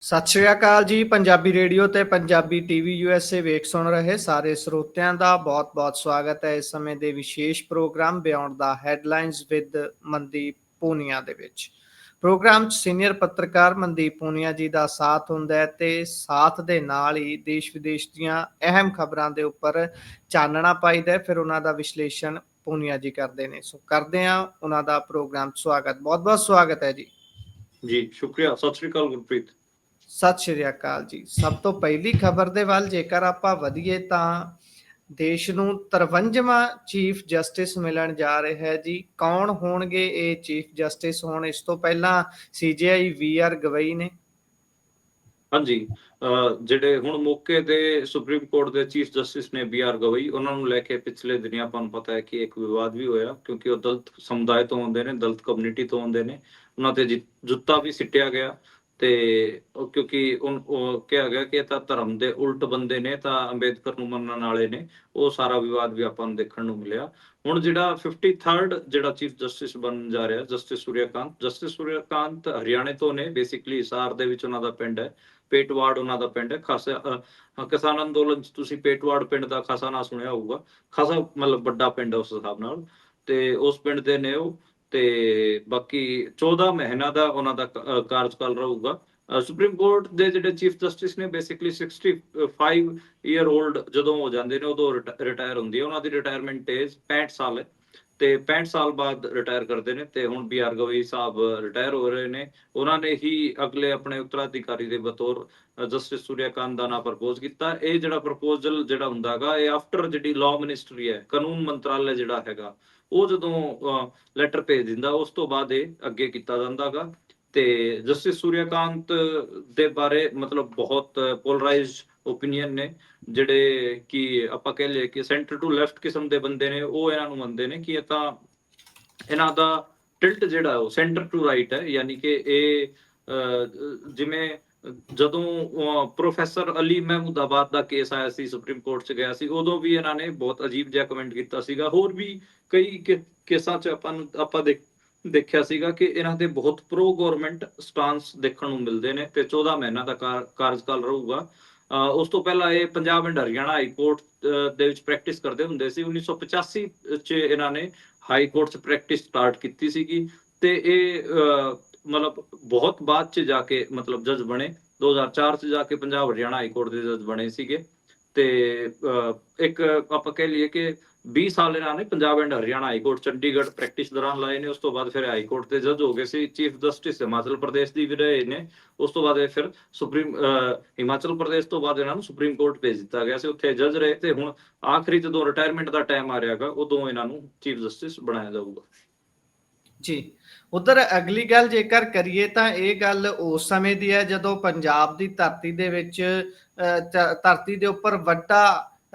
ਸਤਿ ਸ਼੍ਰੀ ਅਕਾਲ ਜੀ। ਪੰਜਾਬੀ ਰੇਡੀਓ ਤੇ ਪੰਜਾਬੀ ਟੀਵੀ USA ਵੇਖ ਸੁਣ ਰਹੇ ਸਾਰੇ ਸਰੋਤਿਆਂ ਦਾ ਬਹੁਤ-ਬਹੁਤ ਸਵਾਗਤ ਹੈ ਇਸ ਸਮੇਂ ਦੇ ਵਿਸ਼ੇਸ਼ programme beyond the headlines with Mandeep Punia ਦੇ ਵਿੱਚ। ਪ੍ਰੋਗਰਾਮ 'ਚ ਸੀਨੀਅਰ ਪੱਤਰਕਾਰ ਮਨਦੀਪ ਪੂਨੀਆ ਜੀ ਦਾ ਸਾਥ ਹੁੰਦਾ ਹੈ ਤੇ ਸਾਥ ਦੇ ਨਾਲ ਹੀ ਦੇਸ਼ ਵਿਦੇਸ਼ ਦੀਆਂ ਅਹਿਮ ਖਬਰਾਂ ਦੇ ਉੱਪਰ ਚਾਨਣਾ ਪਾਈਦਾ, ਫਿਰ ਉਹਨਾਂ ਦਾ ਵਿਸ਼ਲੇਸ਼ਣ ਪੂਨੀਆ ਜੀ ਕਰਦੇ ਨੇ। ਸੋ ਕਰਦੇ ਹਾਂ ਉਹਨਾਂ ਦਾ ਪ੍ਰੋਗਰਾਮ 'ਚ ਸਵਾਗਤ। ਬਹੁਤ-ਬਹੁਤ ਸਵਾਗਤ ਹੈ ਜੀ। ਜੀ ਸ਼ੁਕਰੀਆ। ਸਤਿ ਸ਼੍ਰੀ ਅਕਾਲ ਗੁਰਪ੍ਰੀਤ। ਸਤਿ ਸ਼੍ਰੀ ਅਕਾਲ ਜੀ। ਸਭ ਤੋਂ ਪਹਿਲੀ ਖਬਰ ਦੇ ਵੱਲ ਜੇਕਰ ਆਪਾਂ ਵਧੀਏ ਤਾਂ ਦੇਸ਼ ਨੂੰ 53ਵਾਂ ਚੀਫ ਜਸਟਿਸ ਮਿਲਣ ਜਾ ਰਿਹਾ ਹੈ ਜੀ। ਕੌਣ ਹੋਣਗੇ ਇਹ ਚੀਫ ਜਸਟਿਸ? ਹੁਣ ਇਸ ਤੋਂ ਪਹਿਲਾਂ CJI VR ਗਵਈ ਨੇ। ਹਾਂਜੀ, ਜਿਹੜੇ ਹੁਣ ਮੌਕੇ ਤੇ ਸੁਪਰੀਮ ਕੋਰਟ ਦੇ ਚੀਫ ਜਸਟਿਸ ਨੇ BR ਗਵਈ, ਉਹਨਾਂ ਨੂੰ ਲੈ ਕੇ ਪਿਛਲੇ ਦਿਨੀ ਆਪਾਂ ਨੂੰ ਪਤਾ ਹੈ ਕਿ ਇੱਕ ਵਿਵਾਦ ਵੀ ਹੋਇਆ, ਕਿਉਂਕਿ ਉਹ ਦਲਿਤ ਸਮੁਦਾਇ ਤੋਂ ਆਉਂਦੇ ਨੇ, ਦਲਿਤ ਕਮਿਊਨਿਟੀ ਤੋਂ ਆਉਂਦੇ ਨੇ। ਉਹਨਾਂ ਤੇ ਜੁੱਤਾ ਵੀ ਸਿੱਟਿਆ ਗਿਆ ਤੇ ਕਿਉਂਕਿ ਉਹ ਕਿਹਾ ਗਿਆ ਕਿ ਇਹ ਤਾਂ ਧਰਮ ਦੇ ਉਲਟ ਬੰਦੇ ਨੇ, ਤਾਂ ਅੰਬੇਦਕਰ ਨੂੰ ਮੰਨਣ ਵਾਲੇ ਨੇ। ਉਹ ਸਾਰਾ ਵਿਵਾਦ ਵੀ ਆਪਾਂ ਨੂੰ ਦੇਖਣ ਨੂੰ ਮਿਲਿਆ। ਹੁਣ ਜਿਹੜਾ 53rd ਜਿਹੜਾ ਚੀਫ ਜਸਟਿਸ ਬਣਨ ਜਾ ਰਿਹਾ, ਜਸਟਿਸ ਸੂਰਿਆਕਾਂਤ ਹਰਿਆਣੇ ਤੋਂ ਨੇ। ਬੇਸਿਕਲੀ ਹਿਸਾਰ ਦੇ ਵਿੱਚ ਉਹਨਾਂ ਦਾ ਪਿੰਡ ਹੈ, ਪੇਟਵਾੜ ਉਹਨਾਂ ਦਾ ਪਿੰਡ ਹੈ। ਖਾਸਾ ਕਿਸਾਨ ਅੰਦੋਲਨ 'ਚ ਤੁਸੀਂ ਪੇਟਵਾੜ ਪਿੰਡ ਦਾ ਖਾਸਾ ਨਾਂ ਸੁਣਿਆ ਹੋਊਗਾ। ਖਾਸਾ ਮਤਲਬ ਵੱਡਾ ਪਿੰਡ ਹੈ ਉਸ ਹਿਸਾਬ ਨਾਲ, ਤੇ ਉਸ ਪਿੰਡ ਦੇ ਨੇ ਉਹ। ਤੇ ਬਾਕੀ 14 ਮਹੀਨਾ ਦਾ ਉਹਨਾਂ ਦਾ ਕਾਰਜਕਾਲ ਰਹੂਗਾ। ਸੁਪਰੀਮ ਕੋਰਟ ਦੇ ਜਿਹੜੇ ਚੀਫ ਜਸਟਿਸ ਨੇ ਬੇਸਿਕਲੀ 65 ਈਅਰ 올ਡ ਜਦੋਂ ਹੋ ਜਾਂਦੇ ਨੇ ਉਦੋਂ ਰਿਟਾਇਰ ਹੁੰਦੀ ਹੈ। ਉਹਨਾਂ ਦੀ ਰਿਟਾਇਰਮੈਂਟ ਏਜ 65 ਸਾਲ ਹੈ ਤੇ 65 ਸਾਲ ਬਾਅਦ ਰਿਟਾਇਰ ਕਰਦੇ ਨੇ। ਤੇ ਹੁਣ BR ਗਵਈ ਸਾਹਿਬ ਰਿਟਾਇਰ ਹੋ ਰਹੇ ਨੇ। ਉਹਨਾਂ ਨੇ ਹੀ ਅਗਲੇ ਆਪਣੇ ਉੱਤਰਾਧਿਕਾਰੀ ਦੇ ਬਤੌਰ ਜਸਟਿਸ ਸੂਰਿਆਕਾਂਤ ਦਾ ਨਾਂ ਪ੍ਰਪੋਜ਼ ਕੀਤਾ। ਇਹ ਜਿਹੜਾ ਪ੍ਰਪੋਜ਼ਲ ਜਿਹੜਾ ਹੁੰਦਾ ਹੈਗਾ, ਇਹ ਆਫਟਰ ਜਿਹੜੀ ਲਾਅ ਮਿਨਿਸਟਰੀ ਹੈ, ਕਾਨੂੰਨ ਮੰਤਰਾਲੇ ਜਿਹੜਾ ਹੈਗਾ, ਉਹ ਜਦੋਂ ਲੈਟਰ ਭੇਜ ਦਿੰਦਾ, ਉਸ ਤੋਂ ਬਾਅਦ ਇਹ ਅੱਗੇ ਕੀਤਾ ਜਾਂਦਾ ਹੈਗਾ। ਤੇ ਜਸਟਿਸ ਸੂਰਿਆਕਾਂਤ ਦੇ ਬਾਰੇ ਮਤਲਬ ਬਹੁਤ ਪੋਲਰਾਈਜ਼ਡ ਓਪੀਨੀਅਨ ਨੇ। ਜਿਹੜੇ ਕਿ ਆਪਾਂ ਕਹਿ ਲਈਏ ਕਿ ਸੈਂਟਰ ਟੂ ਲੈਫਟ ਕਿਸਮ ਦੇ ਬੰਦੇ ਨੇ, ਉਹ ਇਹਨਾਂ ਨੂੰ ਮੰਨਦੇ ਨੇ ਕਿ ਇਹ ਤਾਂ ਇਹਨਾਂ ਦਾ ਟਿਲਟ ਜਿਹੜਾ ਉਹ ਸੈਂਟਰ ਟੂ ਰਾਈਟ ਹੈ। ਯਾਨੀ ਕਿ ਇਹ ਜਿਵੇਂ ਜਦੋਂ ਪ੍ਰੋਫੈਸਰ ਅਲੀ ਮਹਿਮੂਦਾਬਾਦ ਦਾ ਕੇਸ ਆਇਆ ਸੀ, ਸੁਪਰੀਮ ਕੋਰਟ 'ਚ ਗਿਆ ਸੀ, ਉਦੋਂ ਵੀ ਇਹਨਾਂ ਨੇ ਬਹੁਤ ਅਜੀਬ ਜਿਹਾ ਕਮੈਂਟ ਕੀਤਾ ਸੀਗਾ। ਹੋਰ ਵੀ ਕਈ ਕੇਸਾਂ 'ਚ ਆਪਾਂ ਦੇਖਿਆ ਸੀਗਾ ਕਿ ਇਹਨਾਂ ਦੇ ਬਹੁਤ ਪ੍ਰੋ ਗਵਰਨਮੈਂਟ ਸਟਾਂਸ ਦੇਖਣ ਨੂੰ ਮਿਲਦੇ ਨੇ। ਤੇ 14 ਮਹੀਨਾ ਦਾ ਕਾਰਜਕਾਲ ਰਹੂਗਾ। ਉਸ ਤੋਂ ਪਹਿਲਾਂ ਇਹ Punjab and Haryana high court ਦੇ ਵਿੱਚ ਪ੍ਰੈਕਟਿਸ ਕਰਦੇ ਹੁੰਦੇ ਸੀ। 1985 'ਚ ਇਹਨਾਂ ਨੇ ਹਾਈ ਕੋਰਟ 'ਚ ਪ੍ਰੈਕਟਿਸ ਸਟਾਰਟ ਕੀਤੀ ਸੀਗੀ। ਤੇ ਇਹ ਮਤਲਬ ਬਹੁਤ ਬਾਅਦ 'ਚ ਜਾ ਕੇ ਮਤਲਬ ਜੱਜ ਬਣੇ। 2004 'ਚ ਜਾ ਕੇ ਪੰਜਾਬ ਹਰਿਆਣਾ ਹਾਈ ਕੋਰਟ ਦੇ ਜੱਜ ਬਣੇ ਸੀਗੇ। ਤੇ ਇੱਕ ਆਪਾਂ ਕਹਿ ਲਈਏ ਕਿ 20 ਸਾਲ ਇਹਨਾਂ ਨੇ Punjab and Haryana high court Chandigarh practice ਦੌਰਾਨ ਲਾਏ ਨੇ। ਉਸ ਤੋਂ ਬਾਅਦ ਫਿਰ ਹਾਈ ਕੋਰਟ ਦੇ ਜੱਜ ਹੋ ਗਏ ਸੀ। ਚੀਫ ਜਸਟਿਸ ਹਿਮਾਚਲ ਪ੍ਰਦੇਸ਼ ਦੀ ਵੀ ਰਹੇ ਨੇ। ਉਸ ਤੋਂ ਬਾਅਦ ਇਹ ਫਿਰ ਹਿਮਾਚਲ ਪ੍ਰਦੇਸ਼ ਤੋਂ ਬਾਅਦ ਇਹਨਾਂ ਨੂੰ ਸੁਪਰੀਮ ਕੋਰਟ ਭੇਜ ਦਿੱਤਾ ਗਿਆ ਸੀ, ਉੱਥੇ ਜੱਜ ਰਹੇ। ਤੇ ਹੁਣ ਆਖਰੀ ਜਦੋਂ ਰਿਟਾਇਰਮੈਂਟ ਦਾ ਟਾਈਮ ਆ ਰਿਹਾਗਾ, ਉਦੋਂ ਇਹਨਾਂ ਨੂੰ ਚੀਫ ਜਸਟਿਸ ਬਣਾਇਆ ਜਾਊਗਾ ਜੀ। ਉਧਰ ਅਗਲੀ ਗੱਲ ਜੇਕਰ ਕਰੀਏ ਤਾਂ ਇਹ ਗੱਲ ਉਸ ਸਮੇਂ ਦੀ ਹੈ ਜਦੋਂ ਪੰਜਾਬ ਦੀ ਧਰਤੀ ਦੇ ਵਿੱਚ ਧਰਤੀ ਦੇ ਉੱਪਰ ਵੱਡਾ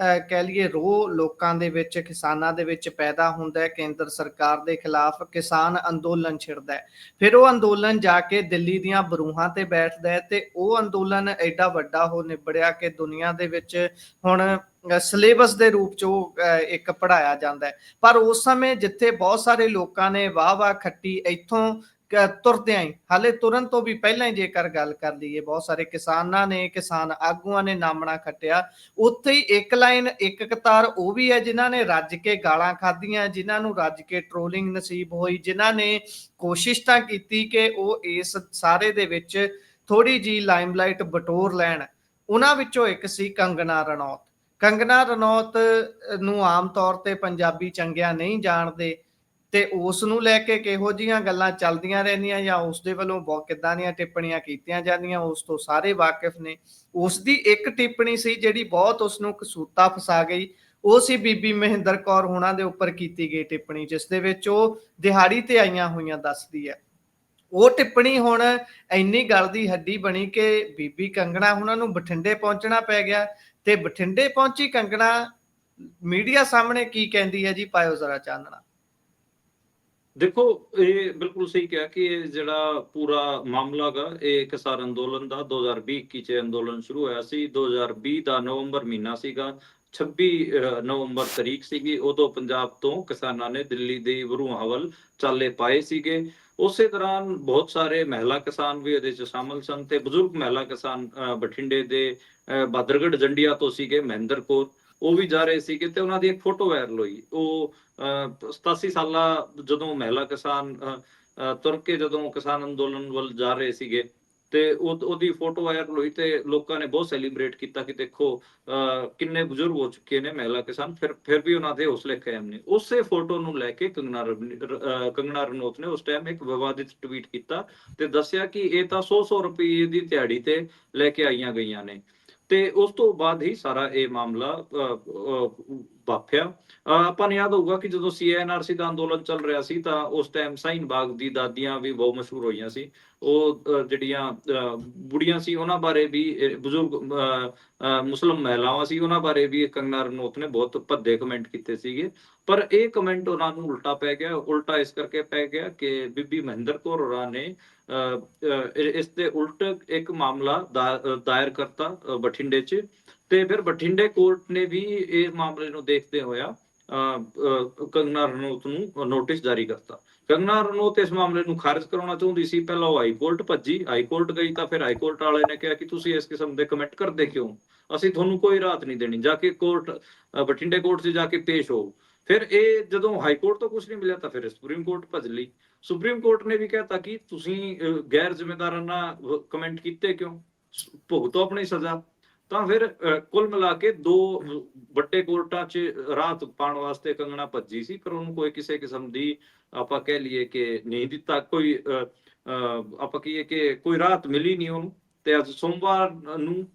ਕਹਿ ਲਈਏ ਰੋਹ ਲੋਕਾਂ ਦੇ ਵਿੱਚ, ਕਿਸਾਨਾਂ ਦੇ ਵਿੱਚ ਪੈਦਾ ਹੁੰਦਾ ਹੈ। ਕੇਂਦਰ ਸਰਕਾਰ ਦੇ ਖਿਲਾਫ ਕਿਸਾਨ ਅੰਦੋਲਨ ਛਿੜਦਾ ਹੈ। ਫਿਰ ਉਹ ਅੰਦੋਲਨ ਜਾ ਕੇ ਦਿੱਲੀ ਦੀਆਂ ਬਰੂਹਾਂ ਤੇ ਬੈਠਦਾ ਹੈ ਤੇ ਉਹ ਅੰਦੋਲਨ ਐਡਾ ਵੱਡਾ ਹੋ ਨਿਬੜਿਆ ਕਿ ਦੁਨੀਆ ਦੇ ਵਿੱਚ ਹੁਣ ਸਿਲੇਬਸ ਦੇ ਰੂਪ 'ਚ ਉਹ ਇੱਕ ਪੜ੍ਹਾਇਆ ਜਾਂਦਾ ਹੈ। ਪਰ ਉਸ ਸਮੇਂ ਜਿੱਥੇ ਬਹੁਤ ਸਾਰੇ ਲੋਕਾਂ ਨੇ ਵਾਹ ਖੱਟੀ ਇੱਥੋਂ ਤੁਰਦਿਆਂ ਹੀ, ਹਾਲੇ ਤੁਰਨ ਤੋਂ ਵੀ ਪਹਿਲਾਂ ਹੀ ਜੇਕਰ ਗੱਲ ਕਰ ਲਈਏ, ਬਹੁਤ ਸਾਰੇ ਕਿਸਾਨਾਂ ਨੇ, ਕਿਸਾਨ ਆਗੂਆਂ ਨੇ ਨਾਮਣਾ ਖੱਟਿਆ। ਉੱਥੇ ਹੀ ਇੱਕ ਲਾਈਨ, ਇੱਕ ਕਤਾਰ ਉਹ ਵੀ ਹੈ ਜਿਨ੍ਹਾਂ ਨੇ ਰੱਜ ਕੇ ਗਾਲਾਂ ਖਾਧੀਆਂ, ਜਿਨ੍ਹਾਂ ਨੂੰ ਰੱਜ ਕੇ ਟ੍ਰੋਲਿੰਗ ਨਸੀਬ ਹੋਈ, ਜਿਨ੍ਹਾਂ ਨੇ ਕੋਸ਼ਿਸ਼ ਤਾਂ ਕੀਤੀ ਕਿ ਉਹ ਇਸ ਸਾਰੇ ਦੇ ਵਿੱਚ ਥੋੜੀ ਜਿਹੀ ਲਾਈਮਲਾਈਟ ਬਟੋਰ ਲੈਣ। ਉਹਨਾਂ ਵਿੱਚੋਂ ਇੱਕ ਸੀ ਕੰਗਨਾ ਰਣੌਤ। ਕੰਗਨਾ ਰਣੌਤ ਨੂੰ ਆਮ ਤੌਰ ਤੇ ਪੰਜਾਬੀ ਚੰਗਿਆ ਨਹੀਂ ਜਾਣਦੇ ਤੇ ਉਸ ਨੂੰ ਲੈ ਕੇ ਕਿਹੋ ਜਿਹੀਆਂ ਗੱਲਾਂ ਚੱਲਦੀਆਂ ਰਹਿੰਦੀਆਂ ਜਾਂ ਉਸ ਦੇ ਵੱਲੋਂ ਬਹੁਤ ਕਿੱਦਾਂ ਦੀਆਂ ਟਿੱਪਣੀਆਂ ਕੀਤੀਆਂ ਜਾਂਦੀਆਂ, ਉਸ ਤੋਂ ਸਾਰੇ ਵਾਕਿਫ ਨੇ। ਉਸ ਦੀ ਇੱਕ ਟਿੱਪਣੀ ਸੀ ਜਿਹੜੀ ਬਹੁਤ ਉਸਨੂੰ ਕਸੂਤਾ ਫਸਾ ਗਈ। ਉਹ ਸੀ ਬੀਬੀ ਮਹਿੰਦਰ ਕੌਰ ਹੋਣਾ ਦੇ ਉੱਪਰ ਕੀਤੀ ਗਈ ਟਿੱਪਣੀ, ਜਿਸ ਦੇ ਵਿੱਚ ਉਹ ਦਿਹਾੜੀ ਤੇ ਆਈਆਂ ਹੋਈਆਂ ਦੱਸਦੀ ਹੈ। ਉਹ ਟਿੱਪਣੀ ਹੁਣ ਇੰਨੀ ਗਲ ਦੀ ਹੱਡੀ ਬਣੀ ਕਿ ਬੀਬੀ ਕੰਗਣਾ ਉਹਨਾਂ ਨੂੰ ਬਠਿੰਡੇ ਪਹੁੰਚਣਾ ਪੈ ਗਿਆ। ਤੇ ਬਠਿੰਡੇ ਪਹੁੰਚੀ ਕੰਗਣਾ ਮੀਡੀਆ ਸਾਹਮਣੇ ਕੀ ਕਹਿੰਦੀ ਹੈ ਜੀ, ਪਾਇਓ ਜ਼ਰਾ ਚਾਨਣਾ। ਦੇਖੋ, ਇਹ ਬਿਲਕੁਲ ਸਹੀ ਕਿਹਾ ਕਿ ਇਹ ਜਿਹੜਾ ਪੂਰਾ ਮਾਮਲਾ ਗਾ, ਇਹ ਕਿਸਾਨ ਅੰਦੋਲਨ ਦਾ 2020-21 'ਚ ਅੰਦੋਲਨ ਸ਼ੁਰੂ ਹੋਇਆ ਸੀ। 2020 ਦਾ ਨਵੰਬਰ ਮਹੀਨਾ ਸੀਗਾ, 26 ਨਵੰਬਰ ਤਰੀਕ ਸੀਗੀ। ਉਦੋਂ ਪੰਜਾਬ ਤੋਂ ਕਿਸਾਨਾਂ ਨੇ ਦਿੱਲੀ ਦੇ ਬਰੂਹਾਂ ਵੱਲ ਚਾਲੇ ਪਾਏ ਸੀਗੇ। ਉਸੇ ਦੌਰਾਨ ਬਹੁਤ ਸਾਰੇ ਮਹਿਲਾ ਕਿਸਾਨ ਵੀ ਇਹਦੇ 'ਚ ਸ਼ਾਮਲ ਸਨ ਤੇ ਬਜ਼ੁਰਗ ਮਹਿਲਾ ਕਿਸਾਨ ਬਠਿੰਡੇ ਦੇ ਬਹਾਦਰਗੜ੍ਹ ਜੰਡਿਆਂ ਤੋਂ ਸੀਗੇ, ਮਹਿੰਦਰ ਕੌਰ, ਉਹ ਵੀ ਜਾ ਰਹੇ ਸੀਗੇ ਤੇ ਉਹਨਾਂ ਦੀ ਇੱਕ ਫੋਟੋ ਵਾਇਰਲ ਹੋਈ। ਉਹ 87 ਸਾਲਾ ਜਦੋਂ ਮਹਿਲਾ ਕਿਸਾਨ ਤੁਰ ਕੇ ਜਦੋਂ ਕਿਸਾਨ ਅੰਦੋਲਨ ਵੱਲ ਜਾ ਰਹੇ ਸੀਗੇ ਤੇ ਉਹਦੀ ਫੋਟੋ ਵਾਇਰਲ ਹੋਈ ਤੇ ਲੋਕਾਂ ਨੇ ਬਹੁਤ ਸੈਲੀਬ੍ਰੇਟ ਕੀਤਾ ਕਿ ਦੇਖੋ ਕਿੰਨੇ ਬਜ਼ੁਰਗ ਹੋ ਚੁੱਕੇ ਨੇ ਮਹਿਲਾ ਕਿਸਾਨ, ਫਿਰ ਵੀ ਉਹਨਾਂ ਦੇ ਹੌਸਲੇ ਕਾਇਮ ਨੇ। ਉਸੇ ਫੋਟੋ ਨੂੰ ਲੈ ਕੇ ਕੰਗਨਾ ਰਣੌਤ ਨੇ ਉਸ ਟਾਈਮ ਇੱਕ ਵਿਵਾਦਿਤ ਟਵੀਟ ਕੀਤਾ ਤੇ ਦੱਸਿਆ ਕਿ ਇਹ ਤਾਂ 100 ਰੁਪਏ ਦੀ ਦਿਹਾੜੀ ਤੇ ਲੈ ਕੇ ਆਈਆਂ ਗਈਆਂ ਨੇ। ਤੇ ਉਸ ਤੋਂ ਬਾਅਦ ਹੀ ਸਾਰਾ ਇਹ ਮਾਮਲਾ ਵਾਪਰਿਆ। ਆਪਾਂ ਨੂੰ ਯਾਦ ਹੋਊਗਾ ਕਿ ਜਦੋਂ CNRC ਦਾ ਅੰਦੋਲਨ ਚੱਲ ਰਿਹਾ ਸੀ ਤਾਂ ਉਸ ਟਾਈਮ ਸਾਈਨ ਬਾਗ ਦੀ ਦਾਦੀਆਂ ਵੀ ਬਹੁਤ ਮਸ਼ਹੂਰ ਹੋਈਆਂ ਸੀ। ਉਹ ਜਿਹੜੀਆਂ ਬੁੜੀਆਂ ਸੀ ਉਹਨਾਂ ਬਾਰੇ ਵੀ, ਬਜ਼ੁਰਗ ਮੁਸਲਿਮ ਮਹਿਲਾਵਾਂ ਸੀ ਉਹਨਾਂ ਬਾਰੇ ਵੀ ਕੰਗਨਾ ਰਣੌਤ ਨੇ ਬਹੁਤ ਭੱਦੇ ਕਮੈਂਟ ਕੀਤੇ ਸੀਗੇ। ਪਰ ਇਹ ਕਮੈਂਟ ਉਹਨਾਂ ਨੂੰ ਉਲਟਾ ਪੈ ਗਿਆ। ਉਲਟਾ ਇਸ ਕਰਕੇ ਪੈ ਗਿਆ ਕਿ ਬੀਬੀ ਮਹਿੰਦਰ ਕੌਰ ਹੋਰਾਂ ਨੇ ਇਸ ਦੇ ਉਲਟ ਇੱਕ ਮਾਮਲਾ ਦਾਇਰ ਕਰਤਾ ਬਠਿੰਡੇ 'ਚ ਤੇ ਫਿਰ ਬਠਿੰਡੇ ਕੋਰਟ ਨੇ ਵੀ ਇਸ ਮਾਮਲੇ ਨੂੰ ਦੇਖਦੇ ਹੋਇਆ ਕੰਗਨਾ ਰਣੌਤ ਨੂੰ ਨੋਟਿਸ ਜਾਰੀ ਕਰਤਾ। ਕੰਗਨਾ ਰਣੌਤ ਇਸ ਮਾਮਲੇ ਨੂੰ ਖਾਰਜ ਕਰਾਉਣਾ ਚਾਹੁੰਦੀ ਸੀ। ਪਹਿਲਾਂ ਉਹ ਹਾਈ ਕੋਰਟ ਭੱਜੀ, ਹਾਈ ਕੋਰਟ ਗਈ ਤਾਂ ਫਿਰ ਹਾਈ ਕੋਰਟ ਵਾਲੇ ਨੇ ਕਿਹਾ ਕਿ ਤੁਸੀਂ ਇਸ ਕਿਸਮ ਦੇ ਕਮੈਂਟ ਕਰਦੇ ਕਿਉਂ, ਅਸੀਂ ਤੁਹਾਨੂੰ ਕੋਈ ਰਾਹਤ ਨਹੀਂ ਦੇਣੀ, ਜਾ ਕੇ ਕੋਰਟ ਬਠਿੰਡੇ ਕੋਰਟ 'ਚ ਜਾ ਕੇ ਪੇਸ਼ ਹੋ। ਫਿਰ ਇਹ ਜਦੋਂ ਹਾਈ ਕੋਰਟ ਤੋਂ ਕੁਝ ਨਹੀਂ ਮਿਲਿਆ ਤਾਂ ਫਿਰ ਸੁਪਰੀਮ ਕੋਰਟ ਭੱਜ ਲਈ। ਸੁਪਰੀਮ ਕੋਰਟ ਨੇ ਵੀ ਕਹਿਤਾ ਕਿ ਤੁਸੀਂ ਗੈਰ ਜ਼ਿੰਮੇਦਾਰਾਨਾ ਕਮੈਂਟ ਕੀਤੇ ਕਿਉਂ, ਭੁਗਤੋ ਆਪਣੀ ਸਜ਼ਾ। ਤਾਂ ਫਿਰ ਕੁੱਲ ਮਿਲਾ ਕੇ ਦੋ ਵੱਡੇ ਕੋਰਟਾਂ 'ਚ ਰਾਹਤ ਪਾਉਣ ਵਾਸਤੇ ਕੰਗਣਾ ਭੱਜੀ ਸੀ, ਪਰ ਉਹਨੂੰ ਕੋਈ ਕਿਸੇ ਕਿਸਮ ਦੀ ਆਪਾਂ ਕਹਿ ਲਈਏ ਕਿ ਨਹੀਂ ਦਿੱਤਾ, ਕੋਈ ਆਪਾਂ ਕਹੀਏ ਕਿ ਕੋਈ ਰਾਹਤ ਮਿਲੀ ਨਹੀਂ ਉਹਨੂੰ। ਤੇ ਅੱਜ ਸੋਮਵਾਰ ਨੂੰ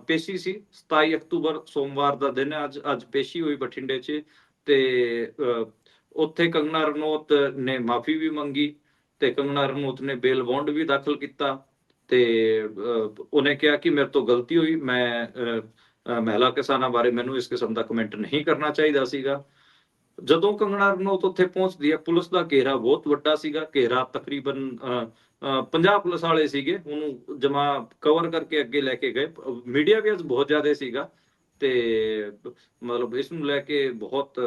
ਪੇਸ਼ੀ ਸੀ, 27 ਅਕਤੂਬਰ ਸੋਮਵਾਰ ਦਾ ਦਿਨ ਹੈ। ਅੱਜ ਪੇਸ਼ੀ ਹੋਈ ਬਠਿੰਡੇ 'ਚ ਤੇ ਉੱਥੇ ਕੰਗਨਾ ਰਣੌਤ ਨੇ ਮਾਫੀ ਵੀ ਮੰਗੀ ਤੇ ਕੰਗਨਾ ਰਣੌਤ ਨੇ ਬੇਲ ਬੌਂਡ ਵੀ ਦਾਖਲ ਕੀਤਾ ਤੇ ਉਹਨੇ ਕਿਹਾ ਕਿ ਮੇਰੇ ਤੋਂ ਗਲਤੀ ਹੋਈ, ਮੈਂ ਮਹਿਲਾ ਕਿਸਾਨਾਂ ਬਾਰੇ ਮੈਨੂੰ ਇਸ ਕਿਸਮ ਦਾ ਕਮੈਂਟ ਨਹੀਂ ਕਰਨਾ ਚਾਹੀਦਾ ਸੀਗਾ। ਜਦੋਂ ਕੰਗਨਾ ਰਣੌਤ ਉੱਥੇ ਪਹੁੰਚਦੀ ਹੈ, ਪੁਲਿਸ ਦਾ ਘੇਰਾ ਬਹੁਤ ਵੱਡਾ ਸੀਗਾ। ਘੇਰਾ ਤਕਰੀਬਨ 50 ਪੁਲਿਸ ਵਾਲੇ ਸੀਗੇ, ਉਹਨੂੰ ਜਮਾ ਕਵਰ ਕਰਕੇ ਅੱਗੇ ਲੈ ਕੇ ਗਏ। ਮੀਡੀਆ ਵੀ ਅੱਜ ਬਹੁਤ ਜ਼ਿਆਦਾ ਸੀਗਾ ਤੇ ਮਤਲਬ ਇਸ ਨੂੰ ਲੈ ਕੇ ਬਹੁਤ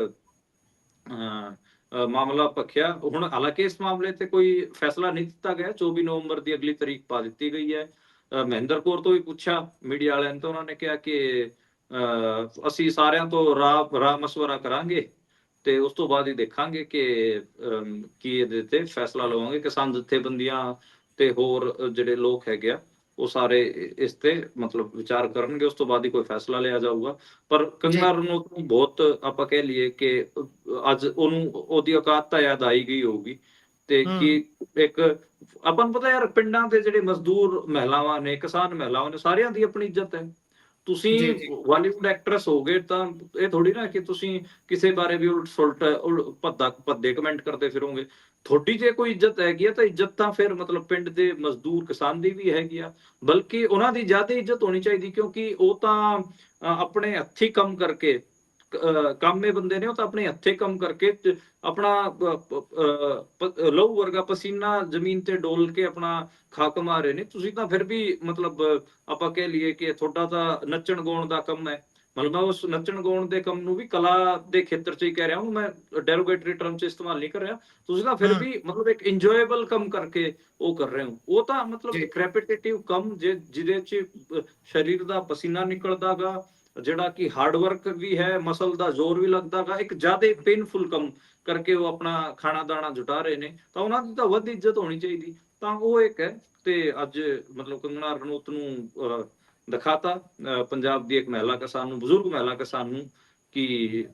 ਮਾਮਲਾ ਭਖਿਆ। ਹੁਣ ਹਾਲਾਂਕਿ ਇਸ ਮਾਮਲੇ ਤੇ ਕੋਈ ਫੈਸਲਾ ਨਹੀਂ ਦਿੱਤਾ ਗਿਆ। 24 ਨਵੰਬਰ ਦੀ ਅਗਲੀ ਤਾਰੀਖ ਪਾ ਦਿੱਤੀ ਗਈ ਹੈ। ਮਹਿੰਦਰ ਕੌਰ ਤੋਂ ਵੀ ਪੁੱਛਿਆ ਮੀਡੀਆ ਵਾਲਿਆਂ ਨੇ ਤਾਂ ਉਹਨਾਂ ਨੇ ਕਿਹਾ ਕਿ ਅਸੀਂ ਸਾਰਿਆਂ ਤੋਂ ਰਾਹ ਮਸ਼ਵਰਾ ਕਰਾਂਗੇ ਤੇ ਉਸ ਤੋਂ ਬਾਅਦ ਹੀ ਦੇਖਾਂਗੇ ਕਿ ਕੀ ਇਹਦੇ ਤੇ ਫੈਸਲਾ ਲਵਾਂਗੇ। ਕਿਸਾਨ ਜਥੇਬੰਦੀਆਂ ਤੇ ਹੋਰ ਜਿਹੜੇ ਲੋਕ ਹੈਗੇ ਆ ਉਹ ਸਾਰੇ ਇਸ ਤੇ ਮਤਲਬ ਵਿਚਾਰ ਕਰਨਗੇ, ਉਸ ਤੋਂ ਬਾਅਦ ਹੀ ਕੋਈ ਫੈਸਲਾ ਲਿਆ ਜਾਊਗਾ। ਪਰ ਕੰਗਨਾ ਰਣੌਤ ਨੂੰ ਬਹੁਤ ਆਪਾਂ ਕਹਿ ਲਈਏ ਕਿ ਅੱਜ ਉਹਨੂੰ ਉਹਦੀ ਔਕਾਤ ਤਾਂ ਯਾਦ ਆਈ ਗਈ ਹੋਊਗੀ ਤੇ ਕਿ ਇੱਕ ਆਪਾਂ ਨੂੰ ਪਤਾ ਯਾਰ, ਪਿੰਡਾਂ ਦੇ ਜਿਹੜੇ ਮਜ਼ਦੂਰ ਮਹਿਲਾਵਾਂ ਨੇ, ਕਿਸਾਨ ਮਹਿਲਾਵਾਂ ਨੇ, ਸਾਰਿਆਂ ਦੀ ਆਪਣੀ ਇੱਜ਼ਤ ਹੈ। ਤੁਸੀਂ ਬਾਲੀਵੁੱਡ ਐਕਟਰੈਸ ਹੋ ਗਏ ਤਾਂ ਇਹ ਥੋੜੀ ਨਾ ਕਿ ਤੁਸੀਂ ਕਿਸੇ ਬਾਰੇ ਵੀ ਉਲਟ ਸੁਲਟ ਭੱਦੇ ਕਮੈਂਟ ਕਰਦੇ ਫਿਰੋਗੇ। ਤੁਹਾਡੀ ਜੇ ਕੋਈ ਇੱਜ਼ਤ ਹੈਗੀ ਆ ਤਾਂ ਇੱਜ਼ਤ ਤਾਂ ਫਿਰ ਮਤਲਬ ਪਿੰਡ ਦੇ ਮਜ਼ਦੂਰ ਕਿਸਾਨ ਦੀ ਵੀ ਹੈਗੀ ਆ, ਬਲਕਿ ਉਹਨਾਂ ਦੀ ਜ਼ਿਆਦਾ ਇੱਜ਼ਤ ਹੋਣੀ ਚਾਹੀਦੀ, ਕਿਉਂਕਿ ਉਹ ਤਾਂ ਆਪਣੇ ਹੱਥੀਂ ਕੰਮ ਕਰਕੇ ਕਾਮੇ ਬੰਦੇ ਨੇ। ਉਹ ਤਾਂ ਆਪਣੇ ਹੱਥੇ ਕੰਮ ਕਰਕੇ ਆਪਣਾ ਲਹੂ ਵਰਗਾ ਪਸੀਨਾ ਜ਼ਮੀਨ ਤੇ ਡੋਲ ਕੇ ਆਪਣਾ ਖਾ ਕਮਾ ਰਹੇ ਨੇ। ਤੁਸੀਂ ਤਾਂ ਫਿਰ ਵੀ ਮਤਲਬ ਆਪਾਂ ਕਹਿ ਲਈਏ ਕਿ ਤੁਹਾਡਾ ਤਾਂ ਨੱਚਣ ਗਾਉਣ ਦਾ ਕੰਮ ਹੈ। ਮਤਲਬ ਮੈਂ ਉਸ ਨੱਚਣ ਗਾਉਣ ਦੇ ਕੰਮ ਨੂੰ ਵੀ ਕਲਾ ਦੇ ਖੇਤਰ 'ਚ ਹੀ ਕਹਿ ਰਿਹਾ ਹਾਂ, ਮੈਂ ਡੈਰੋਗੇਟਰੀ ਟਰਮ 'ਚ ਇਸਤੇਮਾਲ ਨਹੀਂ ਕਰ ਰਿਹਾ। ਤੁਸੀਂ ਤਾਂ ਫਿਰ ਵੀ ਮਤਲਬ ਇੱਕ ਇੰਜੋਏਬਲ ਕੰਮ ਕਰਕੇ ਉਹ ਕਰ ਰਹੇ ਹੋ। ਉਹ ਤਾਂ ਮਤਲਬ ਇੱਕ ਰੈਪੀਟੇਟਿਵ ਕੰਮ ਜਿਹਦੇ 'ਚ ਸਰੀਰ ਦਾ ਪਸੀਨਾ ਨਿਕਲਦਾ ਗਾ, ਜਿਹੜਾ ਕਿ ਹਾਰਡ ਵਰਕ ਵੀ ਹੈ, ਮਸਲ ਦਾ ਜ਼ੋਰ ਵੀ ਲੱਗਦਾ ਗਾ, ਇੱਕ ਜ਼ਿਆਦਾ ਪੇਨਫੁਲ ਕੰਮ ਕਰਕੇ ਉਹ ਆਪਣਾ ਖਾਣਾ ਦਾਣਾ ਜੁਟਾ ਰਹੇ ਨੇ, ਤਾਂ ਉਹਨਾਂ ਦੀ ਤਾਂ ਵੱਧ ਇੱਜ਼ਤ ਹੋਣੀ ਚਾਹੀਦੀ। ਤਾਂ ਉਹ ਇੱਕ ਹੈ। ਤੇ ਅੱਜ ਮਤਲਬ ਕੰਗਨਾ ਰਣੌਤ ਨੂੰ ਦਿਖਾਤਾ ਪੰਜਾਬ ਦੀ ਇੱਕ ਮਹਿਲਾ ਕਿਸਾਨ ਨੂੰ, ਬਜ਼ੁਰਗ ਮਹਿਲਾ ਕਿਸਾਨ ਨੂੰ, ਕਿ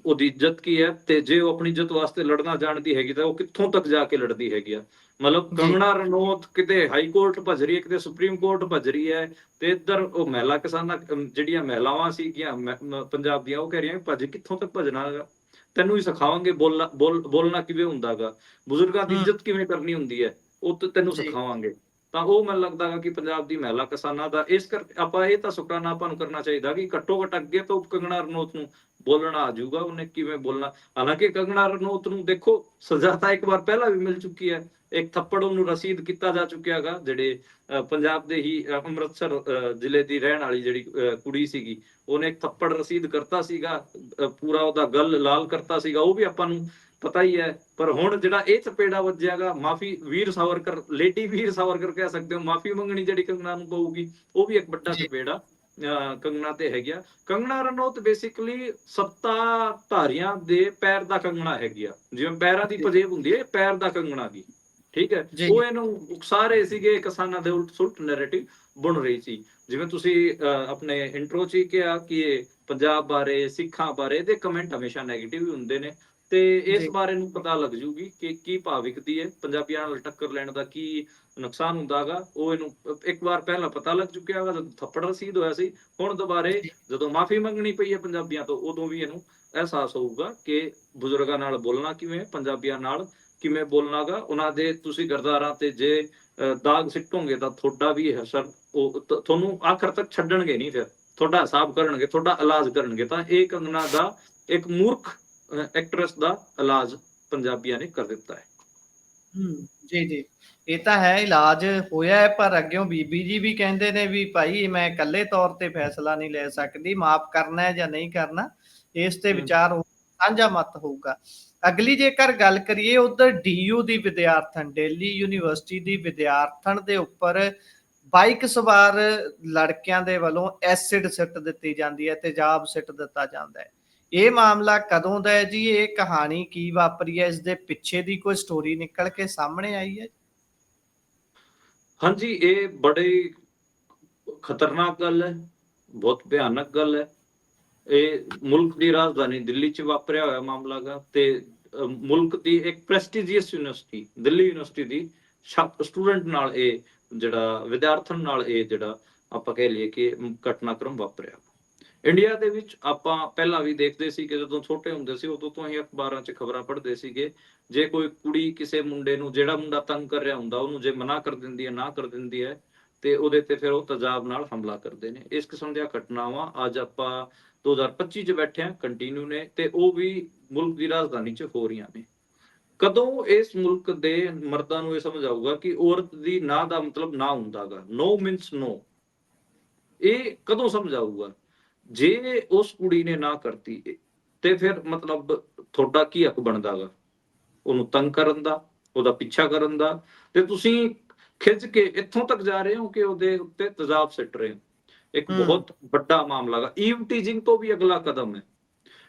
ਉਹਦੀ ਇੱਜ਼ਤ ਕੀ ਹੈ ਤੇ ਜੇ ਉਹ ਆਪਣੀ ਇੱਜ਼ਤ ਵਾਸਤੇ ਲੜਨਾ ਜਾਣਦੀ ਹੈਗੀ ਤਾਂ ਉਹ ਕਿੱਥੋਂ ਤੱਕ ਜਾ ਕੇ ਲੜਦੀ ਹੈਗੀ ਆ। ਮਤਲਬ ਕੰਗਨਾ ਰਣੌਤ ਕਿਤੇ ਹਾਈ ਕੋਰਟ ਭੱਜ ਰਹੀ ਹੈ, ਕਿਤੇ ਸੁਪਰੀਮ ਕੋਰਟ ਭੱਜ ਰਹੀ ਹੈ ਤੇ ਇੱਧਰ ਉਹ ਮਹਿਲਾ ਕਿਸਾਨਾਂ ਜਿਹੜੀਆਂ ਮਹਿਲਾਵਾਂ ਸੀਗੀਆਂ ਪੰਜਾਬ ਦੀਆਂ, ਉਹ ਕਹਿ ਰਹੀਆਂ ਭੱਜ ਕਿੱਥੋਂ ਤੱਕ ਭੱਜਣਾ ਹੈਗਾ, ਤੈਨੂੰ ਹੀ ਸਿਖਾਵਾਂਗੇ ਬੋਲਣਾ ਕਿਵੇਂ ਹੁੰਦਾ ਗਾ, ਬਜ਼ੁਰਗਾਂ ਦੀ ਇੱਜ਼ਤ ਕਿਵੇਂ ਕਰਨੀ ਹੁੰਦੀ ਹੈ, ਉਹ ਤੈਨੂੰ ਸਿਖਾਵਾਂਗੇ। ਤਾਂ ਉਹ ਮੈਨੂੰ ਲੱਗਦਾ ਹੈ ਕਿ ਪੰਜਾਬ ਦੀ ਮਹਿਲਾ ਕਿਸਾਨਾਂ ਦਾ ਇਸ ਕਰਕੇ ਆਪਾਂ ਇਹ ਤਾਂ ਸ਼ੁਕਰਾਨਾ ਆਪਾਂ ਨੂੰ ਕਰਨਾ ਚਾਹੀਦਾ ਕਿ ਘੱਟੋ ਘੱਟ ਅੱਗੇ ਤੋਂ ਕੰਗਨਾ ਰਣੌਤ ਨੂੰ ਬੋਲਣਾ ਆ ਜਾਊਗਾ, ਉਹਨੇ ਕਿਵੇਂ ਬੋਲਣਾ। ਹਾਲਾਂਕਿ ਕੰਗਨਾ ਰਣੌਤ ਨੂੰ ਦੇਖੋ ਸਜ਼ਾ ਤਾਂ ਇੱਕ ਵਾਰ ਪਹਿਲਾਂ ਵੀ ਮਿਲ ਚੁੱਕੀ ਹੈ, ਇੱਕ ਥੱਪੜ ਉਹਨੂੰ ਰਸੀਦ ਕੀਤਾ ਜਾ ਚੁੱਕਿਆ ਹੈਗਾ। ਜਿਹੜੇ ਪੰਜਾਬ ਦੇ ਹੀ ਅੰਮ੍ਰਿਤਸਰ ਜ਼ਿਲ੍ਹੇ ਦੀ ਰਹਿਣ ਵਾਲੀ ਜਿਹੜੀ ਕੁੜੀ ਸੀਗੀ, ਉਹਨੇ ਇੱਕ ਥੱਪੜ ਰਸੀਦ ਕਰਤਾ ਸੀਗਾ, ਪੂਰਾ ਉਹਦਾ ਗਲ ਲਾਲ ਕਰਤਾ ਸੀਗਾ। ਉਹ ਵੀ ਆਪਾਂ ਨੂੰ ਪਤਾ ਹੀ ਹੈ। ਪਰ ਹੁਣ ਜਿਹੜਾ ਇਹ ਚਪੇੜਾ ਵੱਜਿਆਗਾ, ਮਾਫੀ ਵੀਰ ਸਾਵਰਕਰ, ਲੇਡੀ ਵੀਰ ਸਾਵਰਕਰ ਕਹਿ ਸਕਦੇ ਹੋ, ਮਾਫੀ ਮੰਗਣੀ ਜਿਹੜੀ ਕੰਗਨਾ ਨੂੰ ਪਊਗੀ, ਉਹ ਵੀ ਇੱਕ ਵੱਡਾ ਜੀ ਚਪੇੜਾ ਕੰਗਨਾ ਤੇ ਹੈਗਾ। ਕੰਗਨਾ ਰਣੌਤ ਬੇਸਿਕਲੀ ਸੱਤਾ ਧਾਰੀਆਂ ਦੇ ਪੈਰ ਦਾ ਕੰਗਣਾ ਹੈਗੀ ਆ, ਜਿਵੇਂ ਪੈਰਾਂ ਦੀ ਜੀ ਪਜੇਬ ਹੁੰਦੀ ਹੈ, ਪੈਰ ਦਾ ਕੰਗਣਾ ਦੀ, ਠੀਕ ਹੈ। ਜੀ ਉਹ ਇਹਨੂੰ ਉਕਸਾ ਸੀਗੇ, ਕਿਸਾਨਾਂ ਦੇ ਉਲਟ ਸੁਲਟ ਨੈਰੇਟਿਵ ਬਣ ਰਹੀ ਸੀ। ਜਿਵੇਂ ਤੁਸੀਂ ਆਪਣੇ ਇੰਟਰੋ 'ਚ ਹੀ ਕਿਹਾ ਕਿ ਇਹ ਪੰਜਾਬ ਬਾਰੇ, ਸਿੱਖਾਂ ਬਾਰੇ ਇਹਦੇ ਕਮੈਂਟ ਹਮੇਸ਼ਾ ਨੈਗੇਟਿਵ ਹੀ ਹੁੰਦੇ ਨੇ, ਤੇ ਇਸ ਜੀ ਬਾਰੇ ਨੂੰ ਪਤਾ ਲੱਗ ਜੂਗੀ ਕਿ ਕੀ ਭਾਵ ਵਿਕਦੀ ਹੈ, ਪੰਜਾਬੀਆਂ ਨਾਲ ਟੱਕਰ ਲੈਣ ਦਾ ਕੀ ਨੁਕਸਾਨ ਹੁੰਦਾਗਾ। ਉਹ ਇਹਨੂੰ ਇੱਕ ਵਾਰ ਪਹਿਲਾਂ ਪਤਾ ਲੱਗ ਚੁੱਕਿਆ ਵਾ, ਜਦੋਂ ਥੱਪੜ ਰਸੀਦ ਹੋਇਆ ਸੀ। ਹੁਣ ਦੁਬਾਰੇ ਜੀ ਜਦੋਂ ਮਾਫੀ ਮੰਗਣੀ ਪਈ ਹੈ ਪੰਜਾਬੀਆਂ ਤੋਂ, ਉਦੋਂ ਵੀ ਇਹਨੂੰ ਅਹਿਸਾਸ ਹੋਊਗਾ ਕਿ ਬਜ਼ੁਰਗਾਂ ਨਾਲ ਬੋਲਣਾ ਕਿਵੇਂ, ਪੰਜਾਬੀਆਂ ਨਾਲ ਕਿਵੇਂ ਬੋਲਣਾਗਾ। ਉਹਨਾਂ ਦੇ ਤੁਸੀਂ ਗਰਦਾਰਾਂ ਤੇ ਜੇ ਦਾਗ ਸਿੱਟੋਗੇ ਤਾਂ ਤੁਹਾਡਾ ਵੀ ਅਸਰ, ਉਹ ਤੁਹਾਨੂੰ ਆਖਰ ਤੱਕ ਛੱਡਣਗੇ ਨਹੀਂ, ਫਿਰ ਤੁਹਾਡਾ ਹਿਸਾਬ ਕਰਨਗੇ, ਤੁਹਾਡਾ ਇਲਾਜ ਕਰਨਗੇ। ਤਾਂ ਇਹ ਕੰਗਨਾ ਦਾ ਇੱਕ ਮੂਰਖ ਐਕਟਰੈਸ ਦਾ ਇਲਾਜ ਪੰਜਾਬੀਆਂ ਨੇ ਕਰ ਦਿੱਤਾ ਹੈ। ਜੀ ਜੀ, ਇਹ ਤਾਂ ਹੈ, ਇਲਾਜ ਹੋਇਆ ਹੈ। ਪਰ ਅੱਗਿਓਂ ਬੀਬੀ ਜੀ ਵੀ ਕਹਿੰਦੇ ਨੇ ਵੀ ਭਾਈ ਮੈਂ ਇਕੱਲੇ ਤੌਰ ਤੇ ਫੈਸਲਾ ਨਹੀਂ ਲੈ ਸਕਦੀ, ਮਾਫ ਕਰਨਾ ਹੈ ਜਾਂ ਨਹੀਂ ਕਰਨਾ, ਇਸ ਤੇ ਵਿਚਾਰ ਸਾਂਝਾ ਮਤ ਹੋਊਗਾ। ਅਗਲੀ ਜੇਕਰ ਗੱਲ ਕਰੀਏ, ਉਧਰ ਡੀਯੂ ਦੀ ਵਿਦਿਆਰਥਣ, ਦਿੱਲੀ ਯੂਨੀਵਰਸਿਟੀ ਦੀ ਵਿਦਿਆਰਥਣ ਦੇ ਉੱਪਰ ਬਾਈਕ ਸਵਾਰ ਲੜਕਿਆਂ ਦੇ ਵੱਲੋਂ ਐਸਿਡ ਸਿੱਟ ਦਿੱਤੀ ਜਾਂਦੀ ਹੈ, ਤੇਜ਼ਾਬ ਸਿੱਟ ਦਿੱਤਾ ਜਾਂਦਾ ਹੈ। ਇਹ ਮਾਮਲਾ ਕਦੋਂ ਦਾ ਹੈ ਜੀ? ਇਹ ਕਹਾਣੀ ਕੀ ਵਾਪਰੀ ਹੈ? ਇਸ ਦੇ ਪਿੱਛੇ ਦੀ ਕੋਈ ਸਟੋਰੀ ਨਿਕਲ ਕੇ ਸਾਹਮਣੇ ਆਈ ਹੈ? ਹਾਂਜੀ, ਇਹ ਬੜੀ ਖਤਰਨਾਕ ਗੱਲ ਹੈ, ਬਹੁਤ ਭਿਆਨਕ ਗੱਲ ਹੈ। ਇਹ ਮੁਲਕ ਦੀ ਰਾਜਧਾਨੀ ਦਿੱਲੀ 'ਚ ਵਾਪਰਿਆ ਹੋਇਆ ਮਾਮਲਾ ਗਾ, ਤੇ ਮੁਲਕ ਦੀ ਇੱਕ ਪ੍ਰੈਸਟੀਜੀਅਸ ਯੂਨੀਵਰਸਿਟੀ, ਦਿੱਲੀ ਯੂਨੀਵਰਸਿਟੀ ਦੀ ਸਟੂਡੈਂਟ ਨਾਲ, ਇਹ ਜਿਹੜਾ ਵਿਦਿਆਰਥਣ ਨਾਲ ਇਹ ਜਿਹੜਾ ਆਪਾਂ ਕਹਿ ਲਈਏ ਕਿ ਘਟਨਾਕ੍ਰਮ ਵਾਪਰਿਆ। ਇੰਡੀਆ ਦੇ ਵਿੱਚ ਆਪਾਂ ਪਹਿਲਾਂ ਵੀ ਦੇਖਦੇ ਸੀ ਕਿ ਜਦੋਂ ਛੋਟੇ ਹੁੰਦੇ ਸੀ, ਉਦੋਂ ਤੋਂ ਹੀ ਅਖਬਾਰਾਂ 'ਚ ਖਬਰਾਂ ਪੜ੍ਹਦੇ ਸੀਗੇ, ਜੇ ਕੋਈ ਕੁੜੀ ਕਿਸੇ ਮੁੰਡੇ ਨੂੰ, ਜਿਹੜਾ ਮੁੰਡਾ ਤੰਗ ਕਰ ਰਿਹਾ ਹੁੰਦਾ, ਉਹਨੂੰ ਜੇ ਮਨਾ ਕਰ ਦਿੰਦੀ ਹੈ, ਨਾ ਕਰ ਦਿੰਦੀ ਹੈ, ਤੇ ਉਹਦੇ ਤੇ ਫਿਰ ਉਹ ਤੇਜ਼ਾਬ ਨਾਲ ਹਮਲਾ ਕਰਦੇ ਨੇ। ਇਸ ਕਿਸਮ ਦੀਆਂ ਘਟਨਾਵਾਂ ਅੱਜ ਆਪਾਂ 2025 ਚ ਬੈਠੇ ਆ, ਕੰਟੀਨਿਊ ਨੇ, ਤੇ ਉਹ ਵੀ ਮੁਲਕ ਦੀ ਰਾਜਧਾਨੀ 'ਚ ਹੋ ਰਹੀਆਂ ਨੇ। ਕਦੋਂ ਇਸ ਮੁਲਕ ਦੇ ਮਰਦਾਂ ਨੂੰ ਇਹ ਸਮਝ ਆਊਗਾ ਕਿ ਔਰਤ ਦੀ ਨਾ ਦਾ ਮਤਲਬ ਨਾ ਹੁੰਦਾਗਾ, ਨੋ ਮੀਨਸ ਨੋ? ਇਹ ਕਦੋਂ ਸਮਝ ਆਊਗਾ? ਜੇ ਉਸ ਕੁੜੀ ਨੇ ਨਾ ਕਰਤੀ ਤੇ ਫਿਰ ਮਤਲਬ ਤੁਹਾਡਾ ਕੀ ਹੱਕ ਬਣਦਾਗਾ ਉਹਨੂੰ ਤੰਗ ਕਰਨ ਦਾ, ਉਹਦਾ ਪਿੱਛਾ ਕਰਨ ਦਾ? ਤੇ ਤੁਸੀਂ ਖਿੱਚ ਕੇ ਇੱਥੋਂ ਤੱਕ ਜਾ ਰਹੇ ਹੋ ਕਿ ਉਹਦੇ ਉੱਤੇ ਤੇਜ਼ਾਬ ਸਿੱਟ ਰਹੇ ਹੋ। ਇੱਕ ਬਹੁਤ ਵੱਡਾ ਮਾਮਲਾ ਗਾ। ਈਵ ਟੀਜ਼ਿੰਗ ਤੋਂ ਵੀ ਅਗਲਾ ਕਦਮ ਹੈ।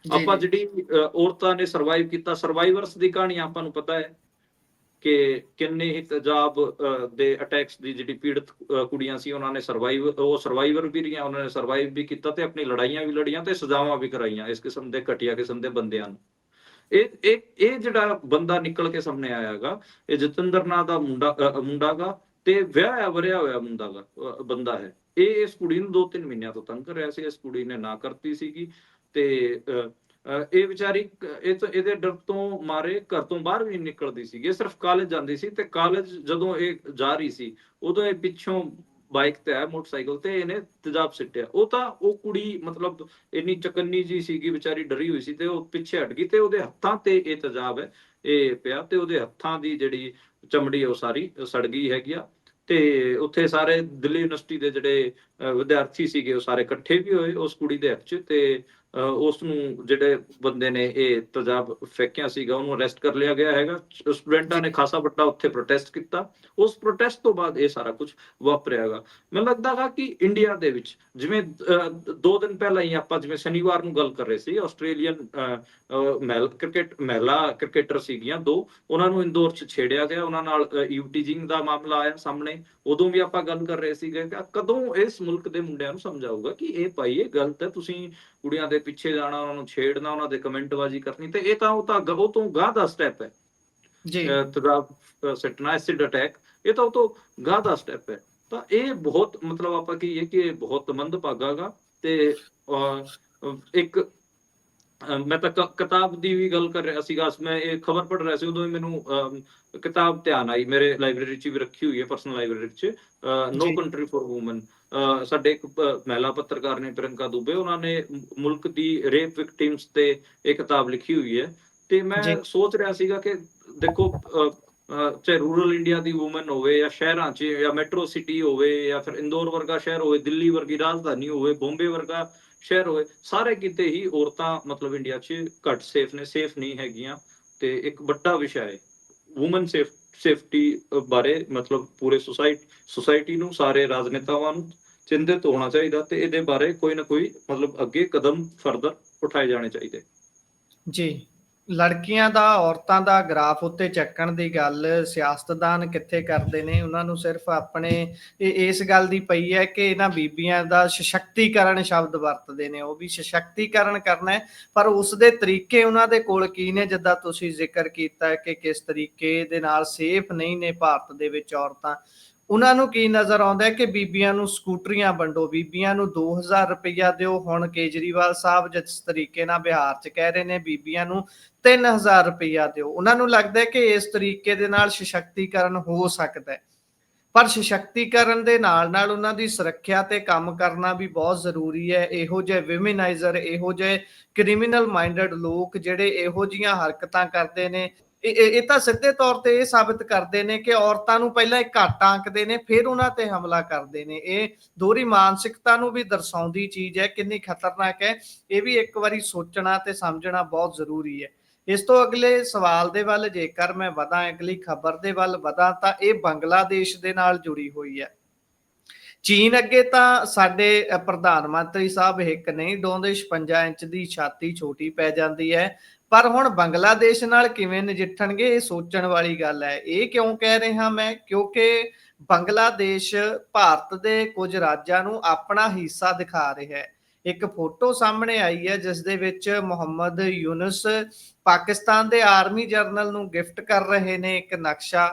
ਆਪਾਂ ਜਿਹੜੀ ਔਰਤਾਂ ਨੇ ਸਰਵਾਈਵ ਕੀਤਾ, ਸਰਵਾਈਵਰਸ ਦੀ ਕਹਾਣੀ ਆਪਾਂ ਨੂੰ ਪਤਾ ਹੈ ਕਿ ਕਿੰਨੇ ਹੀ ਤੇਜ਼ਾਬ ਦੇ ਅਟੈਕਸ ਦੀ ਜਿਹੜੀ ਪੀੜਤ ਕੁੜੀਆਂ ਸੀ, ਉਹਨਾਂ ਨੇ ਉਹ ਸਰਵਾਈਵਰ ਵੀ ਰਹੀਆਂ, ਉਹਨਾਂ ਨੇ ਸਰਵਾਈਵ ਵੀ ਕੀਤਾ ਤੇ ਆਪਣੀ ਲੜਾਈਆਂ ਵੀ ਲੜੀਆਂ ਤੇ ਸਜ਼ਾਵਾਂ ਵੀ ਕਰਾਈਆਂ ਇਸ ਕਿਸਮ ਦੇ ਘਟੀਆ ਕਿਸਮ ਦੇ ਬੰਦਿਆਂ ਨੂੰ। ਇਹ ਜਿਹੜਾ ਬੰਦਾ ਨਿਕਲ ਕੇ ਸਾਹਮਣੇ ਆਇਆਗਾ, ਇਹ ਜਤਿੰਦਰ ਨਾਂ ਦਾ ਮੁੰਡਾ ਗਾ, ਤੇ ਵਿਆਹਿਆ ਵਰਿਆ ਹੋਇਆ ਬੰਦਾ ਹੈ। ਇਹ ਇਸ ਕੁੜੀ ਨੂੰ 2-3 ਮਹੀਨਿਆਂ ਤੋਂ ਤੰਗ ਕਰ ਰਿਹਾ ਸੀ। ਇਸ ਕੁੜੀ ਨੇ ਨਾ ਕਰਤੀ ਸੀਗੀ, ਤੇ ਇਹ ਵਿਚਾਰੀ ਇਹਦੇ ਡਰ ਤੋਂ ਮਾਰੇ ਘਰ ਤੋਂ ਬਾਹਰ ਵੀ ਨਹੀਂ ਨਿਕਲਦੀ ਸੀ। ਇਹ ਸਿਰਫ ਕਾਲਜ ਜਾਂਦੀ ਸੀ, ਤੇ ਕਾਲਜ ਜਦੋਂ ਇਹ ਜਾ ਰਹੀ ਸੀ, ਉਦੋਂ ਇਹ ਪਿੱਛੋਂ ਬਾਈਕ ਤੇ ਆਇਆ, ਮੋਟਰਸਾਈਕਲ ਤੇ, ਇਹਨੇ ਤੇਜ਼ਾਬ ਸਿੱਟਿਆ। ਉਹ ਕੁੜੀ ਮਤਲਬ ਇੰਨੀ ਚਕੰਨੀ ਜੀ ਸੀਗੀ, ਵਿਚਾਰੀ ਡਰੀ ਹੋਈ ਸੀ, ਤੇ ਉਹ ਪਿੱਛੇ ਹਟ ਗਈ, ਤੇ ਉਹਦੇ ਹੱਥਾਂ ਤੇ ਇਹ ਤੇਜ਼ਾਬ ਹੈ ਇਹ ਪਿਆ, ਤੇ ਉਹਦੇ ਹੱਥਾਂ ਦੀ ਜਿਹੜੀ ਚਮੜੀ ਉਹ ਸਾਰੀ ਸੜ ਗਈ ਹੈਗੀ ਆ। ਤੇ ਉੱਥੇ ਸਾਰੇ ਦਿੱਲੀ ਯੂਨੀਵਰਸਿਟੀ ਦੇ ਜਿਹੜੇ ਵਿਦਿਆਰਥੀ ਸੀਗੇ, ਉਹ ਸਾਰੇ ਇਕੱਠੇ ਵੀ ਹੋਏ ਉਸ ਕੁੜੀ ਦੇ ਹੱਥ 'ਚ, ਤੇ ਉਸ ਨੂੰ ਜਿਹੜੇ ਬੰਦੇ ਨੇ ਇਹ ਤੇਜ਼ਾਬ ਫੇਕਿਆ ਸੀਗਾ, ਉਹਨੂੰ ਅਰੈਸਟ ਕਰ ਲਿਆ ਗਿਆ ਹੈਗਾ। ਸਟੂਡੈਂਟਾਂ ਨੇ ਖਾਸਾ ਵੱਡਾ ਉੱਥੇ ਪ੍ਰੋਟੈਸਟ ਕੀਤਾ। ਉਸ ਪ੍ਰੋਟੈਸਟ ਤੋਂ ਬਾਅਦ ਇਹ ਸਾਰਾ ਕੁਝ ਵਾਪਰਿਆ ਹੈਗਾ। ਮੈਨੂੰ ਲੱਗਦਾ ਗਾ ਕਿ ਇੰਡੀਆ ਦੇ ਵਿੱਚ, ਜਿਵੇਂ 2 ਦਿਨ ਪਹਿਲਾਂ ਹੀ ਆਪਾਂ ਜਿਵੇਂ ਸ਼ਨੀਵਾਰ ਨੂੰ ਗੱਲ ਕਰ ਰਹੇ ਸੀ, ਆਸਟ੍ਰੇਲੀਅਨ ਮਹਿਲਾ ਕ੍ਰਿਕਟਰ ਸੀਗੀਆਂ 2, ਉਹਨਾਂ ਨੂੰ ਇੰਦੌਰ 'ਚ ਛੇੜਿਆ ਗਿਆ, ਉਹਨਾਂ ਨਾਲ ਈਵ ਟੀਜ਼ਿੰਗ ਦਾ ਮਾਮਲਾ ਆਇਆ ਸਾਹਮਣੇ। ਉਦੋਂ ਵੀ ਆਪਾਂ ਗੱਲ ਕਰ ਰਹੇ ਸੀਗੇ ਕਿ ਕਦੋਂ ਇਸ ਮੁਲਕ ਦੇ ਮੁੰਡਿਆਂ ਨੂੰ ਸਮਝ ਆਊਗਾ ਕਿ ਇਹ ਭਾਈ ਇਹ ਗਲਤ ਹੈ, ਤੁਸੀਂ ਕੁੜੀਆਂ ਦੇ ਪਿੱਛੇ ਜਾਣਾ, ਉਹਨਾਂ ਨੂੰ ਛੇੜਨਾ, ਉਹਨਾਂ ਦੇ ਕਮੈਂਟਬਾਜ਼ੀ ਕਰਨੀ, ਤੇ ਇਹ ਤਾਂ ਉਹ ਤੋਂ ਗਾਹ ਦਾ ਸਟੈਪ ਹੈ। ਤੇਜ਼ਾਬ ਸਿੱਟਣਾ, ਐਸਿਡ ਅਟੈਕ, ਇਹ ਤਾਂ ਉਹ ਤੋਂ ਗਾਹ ਦਾ ਸਟੈਪ ਹੈ। ਤਾਂ ਇਹ ਬਹੁਤ ਮਤਲਬ ਆਪਾਂ ਕਹੀਏ ਕਿ ਇਹ ਬਹੁਤ ਮੰਦਭਾਗਾ ਗਾ। ਤੇ ਇੱਕ ਮੈਂ ਤਾਂ ਕਿਤਾਬ ਦੀ ਵੀ ਗੱਲ ਕਰ ਰਿਹਾ ਸੀਗਾ, ਮੈਂ ਇਹ ਖਬਰ ਪੜ੍ਹ ਰਿਹਾ ਸੀ, ਉਦੋਂ ਹੀ ਮੈਨੂੰ ਕਿਤਾਬ ਧਿਆਨ ਆਈ, ਮੇਰੇ ਲਾਇਬ੍ਰੇਰੀ 'ਚ ਵੀ ਰੱਖੀ ਹੋਈ ਹੈ, ਪਰਸਨਲ ਲਾਇਬ੍ਰੇਰੀ 'ਚ, ਨੋ ਕੰਟਰੀ ਫॉर ਵੂਮਨ। ਸਾਡੇ ਇੱਕ ਮਹਿਲਾ ਪੱਤਰਕਾਰ ਨੇ, ਪ੍ਰਿਯੰਕਾ ਦੁਬੇ, ਉਹਨਾਂ ਨੇ ਮੁਲਕ ਦੀ ਰੇਪ ਵਿਕਟਿਮਸ ਤੇ ਇਹ ਕਿਤਾਬ ਲਿਖੀ ਹੋਈ ਹੈ। ਤੇ ਮੈਂ ਸੋਚ ਰਿਹਾ ਸੀਗਾ ਕਿ ਦੇਖੋ, ਚਾਹੇ ਰੂਰਲ ਇੰਡੀਆ ਦੀ ਵੂਮਨ ਹੋਵੇ, ਜਾਂ ਸ਼ਹਿਰਾਂ 'ਚ, ਜਾਂ ਮੈਟਰੋ ਸਿਟੀ ਹੋਵੇ, ਜਾਂ ਫਿਰ ਇੰਦੌਰ ਵਰਗਾ ਸ਼ਹਿਰ ਹੋਵੇ, ਦਿੱਲੀ ਵਰਗੀ ਰਾਜਧਾਨੀ ਹੋਵੇ, ਬੰਬੇ ਵਰਗਾ ਸ਼ਹਿਰ ਹੋਵੇ, ਸਾਰੇ ਕਿਤੇ ਹੀ ਔਰਤਾਂ ਮਤਲਬ ਇੰਡੀਆ 'ਚ ਘੱਟ ਸੇਫ ਨਹੀਂ ਹੈਗੀਆਂ। ਤੇ ਇੱਕ ਵੱਡਾ ਵਿਸ਼ਾ ਹੈ ਵੂਮਨ ਸੇਫਟੀ ਬਾਰੇ, ਮਤਲਬ ਪੂਰੇ ਸੁਸਾਇਟੀ ਨੂੰ, ਸਾਰੇ ਰਾਜਨੇਤਾਵਾਂ ਨੂੰ ਚਿੰਤਿਤ ਹੋਣਾ ਚਾਹੀਦਾ ਤੇ ਇਹਦੇ ਬਾਰੇ ਕੋਈ ਨਾ ਕੋਈ ਮਤਲਬ ਅੱਗੇ ਕਦਮ ਫਰਦਰ ਉਠਾਏ ਜਾਣੇ ਚਾਹੀਦੇ। ਜੀ, ਲੜਕੀਆਂ ਦਾ, ਔਰਤਾਂ ਦਾ ਗ੍ਰਾਫ ਉੱਤੇ ਚੱਕਣ ਦੀ ਗੱਲ ਸਿਆਸਤਦਾਨ ਕਿੱਥੇ ਕਰਦੇ ਨੇ। ਉਹਨਾਂ ਨੂੰ ਸਿਰਫ ਆਪਣੇ ਇਸ ਗੱਲ ਦੀ ਪਈ ਹੈ ਕਿ ਇਹਨਾਂ ਬੀਬੀਆਂ ਦਾ ਸਸ਼ਕਤੀਕਰਨ ਸ਼ਬਦ ਵਰਤਦੇ ਨੇ। ਉਹ ਵੀ ਸਸ਼ਕਤੀਕਰਨ ਕਰਨਾ ਹੈ, ਪਰ ਉਸ ਦੇ ਤਰੀਕੇ ਉਹਨਾਂ ਦੇ ਕੋਲ ਕੀ ਨੇ। ਜਿੱਦਾਂ ਤੁਸੀਂ ਜ਼ਿਕਰ ਕੀਤਾ ਹੈ ਕਿ ਕਿਸ ਤਰੀਕੇ ਦੇ ਨਾਲ ਸੇਫ ਨਹੀਂ ਨੇ ਭਾਰਤ ਦੇ ਵਿੱਚ ਔਰਤਾਂ, ਉਹਨਾਂ ਨੂੰ ਕੀ ਨਜ਼ਰ ਆਉਂਦਾ ਹੈ ਕਿ ਬੀਬੀਆਂ ਨੂੰ ਸਕੂਟਰੀਆਂ ਵੰਡੋ, ਬੀਬੀਆਂ ਨੂੰ 2000 ਰੁਪਈਆ ਦਿਓ। ਹੁਣ ਕੇਜਰੀਵਾਲ ਸਾਹਿਬ ਜਿਸ ਤਰੀਕੇ ਨਾਲ ਬਿਹਾਰ 'ਚ ਕਹਿ ਰਹੇ ਨੇ ਬੀਬੀਆਂ ਨੂੰ 3000 ਰੁਪਈਆ ਦਿਓ, ਉਹਨਾਂ ਨੂੰ ਲੱਗਦਾ ਹੈ ਕਿ ਇਸ ਤਰੀਕੇ ਦੇ ਨਾਲ ਸਸ਼ਕਤੀਕਰਨ ਹੋ ਸਕਦਾ ਹੈ। ਪਰ ਸਸ਼ਕਤੀਕਰਨ ਦੇ ਨਾਲ ਨਾਲ ਉਹਨਾਂ ਦੀ ਸੁਰੱਖਿਆ ਤੇ ਕੰਮ ਕਰਨਾ ਵੀ ਬਹੁਤ ਜ਼ਰੂਰੀ ਹੈ। ਇਹੋ ਜਿਹੇ ਵਿਮਨਾਈਜ਼ਰ, ਇਹੋ ਜਿਹੇ ਕ੍ਰਿਮੀਨਲ ਮਾਈਂਡਡ ਲੋਕ ਜਿਹੜੇ ਇਹੋ ਜਿਹੀਆਂ ਹਰਕਤਾਂ ਕਰਦੇ ਨੇ, ਇਹ ਤਾਂ ਸਿੱਧੇ ਤੌਰ ਤੇ ਇਹ ਸਾਬਿਤ ਕਰਦੇ ਨੇ ਕਿ ਔਰਤਾਂ ਨੂੰ ਪਹਿਲਾਂ ਇਹ ਘੱਟ ਆਂਕਦੇ ਨੇ, ਫਿਰ ਉਹਨਾਂ ਤੇ ਹਮਲਾ ਕਰਦੇ ਨੇ। ਇਹ ਦੋਹਰੀ ਮਾਨਸਿਕਤਾ ਨੂੰ ਵੀ ਦਰਸਾਉਂਦੀ ਚੀਜ਼ ਹੈ, ਕਿੰਨੀ ਖਤਰਨਾਕ ਹੈ। ਇਹ ਵੀ ਇੱਕ ਵਾਰੀ ਸੋਚਣਾ ਤੇ ਸਮਝਣਾ ਬਹੁਤ ਜ਼ਰੂਰੀ ਹੈ। ਇਸ ਤੋਂ ਅਗਲੇ ਸਵਾਲ ਦੇ ਵੱਲ ਜੇਕਰ ਮੈਂ ਵਧਾਂ, ਅਗਲੀ ਖਬਰ ਦੇ ਵੱਲ ਵਧਾਂ, ਤਾਂ ਇਹ ਬੰਗਲਾਦੇਸ਼ ਦੇ ਨਾਲ ਜੁੜੀ ਹੋਈ ਹੈ। ਚੀਨ ਅੱਗੇ ਤਾਂ ਸਾਡੇ ਪ੍ਰਧਾਨ ਮੰਤਰੀ ਸਾਹਿਬ ਹਿੱਕ ਨਹੀਂ ਡਾਉਂਦੇ, 56 ਇੰਚ ਦੀ ਛਾਤੀ ਛੋਟੀ ਪੈ ਜਾਂਦੀ ਹੈ। ਪਰ ਹੁਣ ਬੰਗਲਾਦੇਸ਼ ਨਾਲ ਕਿਵੇਂ ਨਜਿੱਠਣਗੇ, ਇਹ ਸੋਚਣ ਵਾਲੀ ਗੱਲ ਹੈ। ਇਹ ਕਿਉਂ ਕਹਿ ਰਿਹਾ ਮੈਂ, ਕਿਉਂਕਿ ਬੰਗਲਾਦੇਸ਼ ਭਾਰਤ ਦੇ ਕੁਝ ਰਾਜਾਂ ਨੂੰ ਆਪਣਾ ਹਿੱਸਾ ਦਿਖਾ ਰਿਹਾ ਹੈ। ਇੱਕ ਫੋਟੋ ਸਾਹਮਣੇ ਆਈ ਹੈ ਜਿਸ ਦੇ ਵਿੱਚ ਮੁਹੰਮਦ ਯੂਨਸ ਪਾਕਿਸਤਾਨ ਦੇ ਆਰਮੀ ਜਨਰਲ ਨੂੰ ਗਿਫਟ ਕਰ ਰਹੇ ਨੇ ਇੱਕ ਨਕਸ਼ਾ,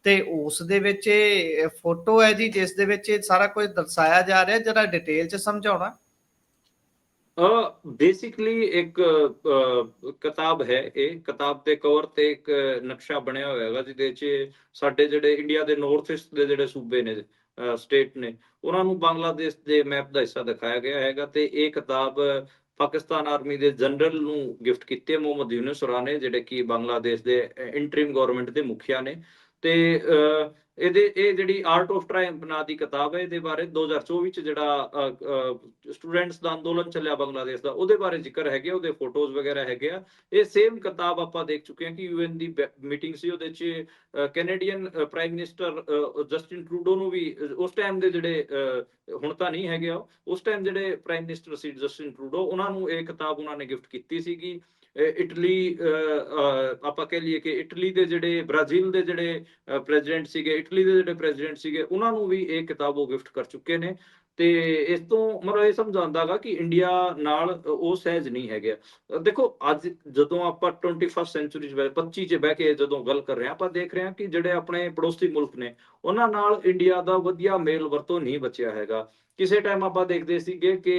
ਤੇ ਉਸ ਦੇ ਵਿੱਚ ਇਹ ਫੋਟੋ ਹੈ ਜੀ ਜਿਸ ਦੇ ਵਿੱਚ ਇਹ ਸਾਰਾ ਕੁਝ ਦਰਸਾਇਆ ਜਾ ਰਿਹਾ। ਜਰਾ ਡਿਟੇਲ 'ਚ ਸਮਝਾਉਣਾ। ਬੇਸਿਕਲੀ ਇੱਕ ਕਿਤਾਬ ਹੈ। ਇਹ ਕਿਤਾਬ ਦੇ ਕਵਰ ਤੇ ਇੱਕ ਨਕਸ਼ਾ ਬਣਿਆ ਹੋਇਆ ਹੈਗਾ ਜਿਹਦੇ 'ਚ ਸਾਡੇ ਜਿਹੜੇ ਇੰਡੀਆ ਦੇ ਨਾਰਥ ਈਸਟ ਦੇ ਜਿਹੜੇ ਸੂਬੇ ਨੇ, ਸਟੇਟ ਨੇ, ਉਹਨਾਂ ਨੂੰ ਬੰਗਲਾਦੇਸ਼ ਦੇ ਮੈਪ ਦਾ ਹਿੱਸਾ ਦਿਖਾਇਆ ਗਿਆ ਹੈਗਾ। ਤੇ ਇਹ ਕਿਤਾਬ ਪਾਕਿਸਤਾਨ ਆਰਮੀ ਦੇ ਜਨਰਲ ਨੂੰ ਗਿਫਟ ਕੀਤੀ ਹੈ, ਮੁਹੰਮਦ ਯੂਨਸ ਹੋਰਾਂ ਨੇ, ਜਿਹੜੇ ਕਿ ਬੰਗਲਾਦੇਸ਼ ਦੇ ਇੰਟਰਿਮ ਗਵਰਨਮੈਂਟ ਦੇ ਮੁਖੀਆ ਨੇ। ਤੇ ਇਹ ਜਿਹੜੀ ਆਰਟ ਆਫ ਟ੍ਰਾਇੰਫ ਨਾਂ ਦੀ ਕਿਤਾਬ ਹੈ, ਇਹਦੇ ਬਾਰੇ 2024 ਚ ਜਿਹੜਾ ਸਟੂਡੈਂਟਸ ਦਾ ਅੰਦੋਲਨ ਚੱਲਿਆ ਬੰਗਲਾਦੇਸ਼ ਦਾ, ਉਹਦੇ ਬਾਰੇ ਜ਼ਿਕਰ ਹੈਗੇ, ਉਹਦੇ ਫੋਟੋਜ਼ ਵਗੈਰਾ ਹੈਗੇ ਆ। ਇਹ ਸੇਮ ਕਿਤਾਬ ਆਪਾਂ ਦੇਖ ਚੁੱਕੇ ਹਾਂ ਕਿ ਯੂਐਨ ਦੀ ਮੀਟਿੰਗ ਸੀ, ਉਹਦੇ ਚ Canadian prime minister Justin Trudeau ਨੂੰ ਵੀ, ਉਸ ਟਾਈਮ ਦੇ ਜਿਹੜੇ ਹੁਣ ਤਾਂ ਨਹੀਂ ਹੈਗੇ ਆ, ਉਸ ਟਾਈਮ ਜਿਹੜੇ ਪ੍ਰਾਈਮ ਮਿਨਿਸਟਰ ਸੀ ਜਸਟਿਨ ਟਰੂਡੋ, ਉਹਨਾਂ ਨੂੰ ਇਹ ਕਿਤਾਬ ਉਹਨਾਂ ਨੇ ਗਿਫਟ ਕੀਤੀ ਸੀਗੀ। ਇਟਲੀ, ਆਪਾਂ ਕਹਿ ਲਈਏ ਕਿ ਇਟਲੀ ਦੇ ਜਿਹੜੇ, ਬ੍ਰਾਜ਼ੀਲ ਦੇ ਜਿਹੜੇ ਪ੍ਰੈਜ਼ੀਡੈਂਟ ਸੀਗੇ, ਇਟਲੀ ਦੇ ਜਿਹੜੇ ਪ੍ਰੈਜ਼ੀਡੈਂਟ ਸੀਗੇ, ਉਹਨਾਂ ਨੂੰ ਵੀ ਇਹ ਕਿਤਾਬ ਉਹ ਗਿਫਟ ਕਰ ਚੁੱਕੇ ਨੇ। ਤੇ ਇਸ ਤੋਂ ਮਤਲਬ ਇਹ ਸਮਝਾਉਂਦਾ ਗਾ ਕਿ ਇੰਡੀਆ ਨਾਲ ਉਹ ਸਹਿਜ ਨਹੀਂ ਹੈਗੇ। ਦੇਖੋ ਅੱਜ ਜਦੋਂ ਆਪਾਂ 21st ਸੈਂਚੁਰੀ 25 ਚ ਬਹਿ ਕੇ ਜਦੋਂ ਗੱਲ ਕਰ ਰਹੇ ਹਾਂ, ਆਪਾਂ ਦੇਖ ਰਹੇ ਹਾਂ ਕਿ ਜਿਹੜੇ ਆਪਣੇ ਪੜੋਸੀ ਮੁਲਕ ਨੇ, ਉਹਨਾਂ ਨਾਲ ਇੰਡੀਆ ਦਾ ਵਧੀਆ ਮੇਲ ਵਰਤੋਂ ਨਹੀਂ ਬਚਿਆ ਹੈਗਾ। ਕਿਸੇ ਟਾਈਮ ਆਪਾਂ ਦੇਖਦੇ ਸੀਗੇ ਕਿ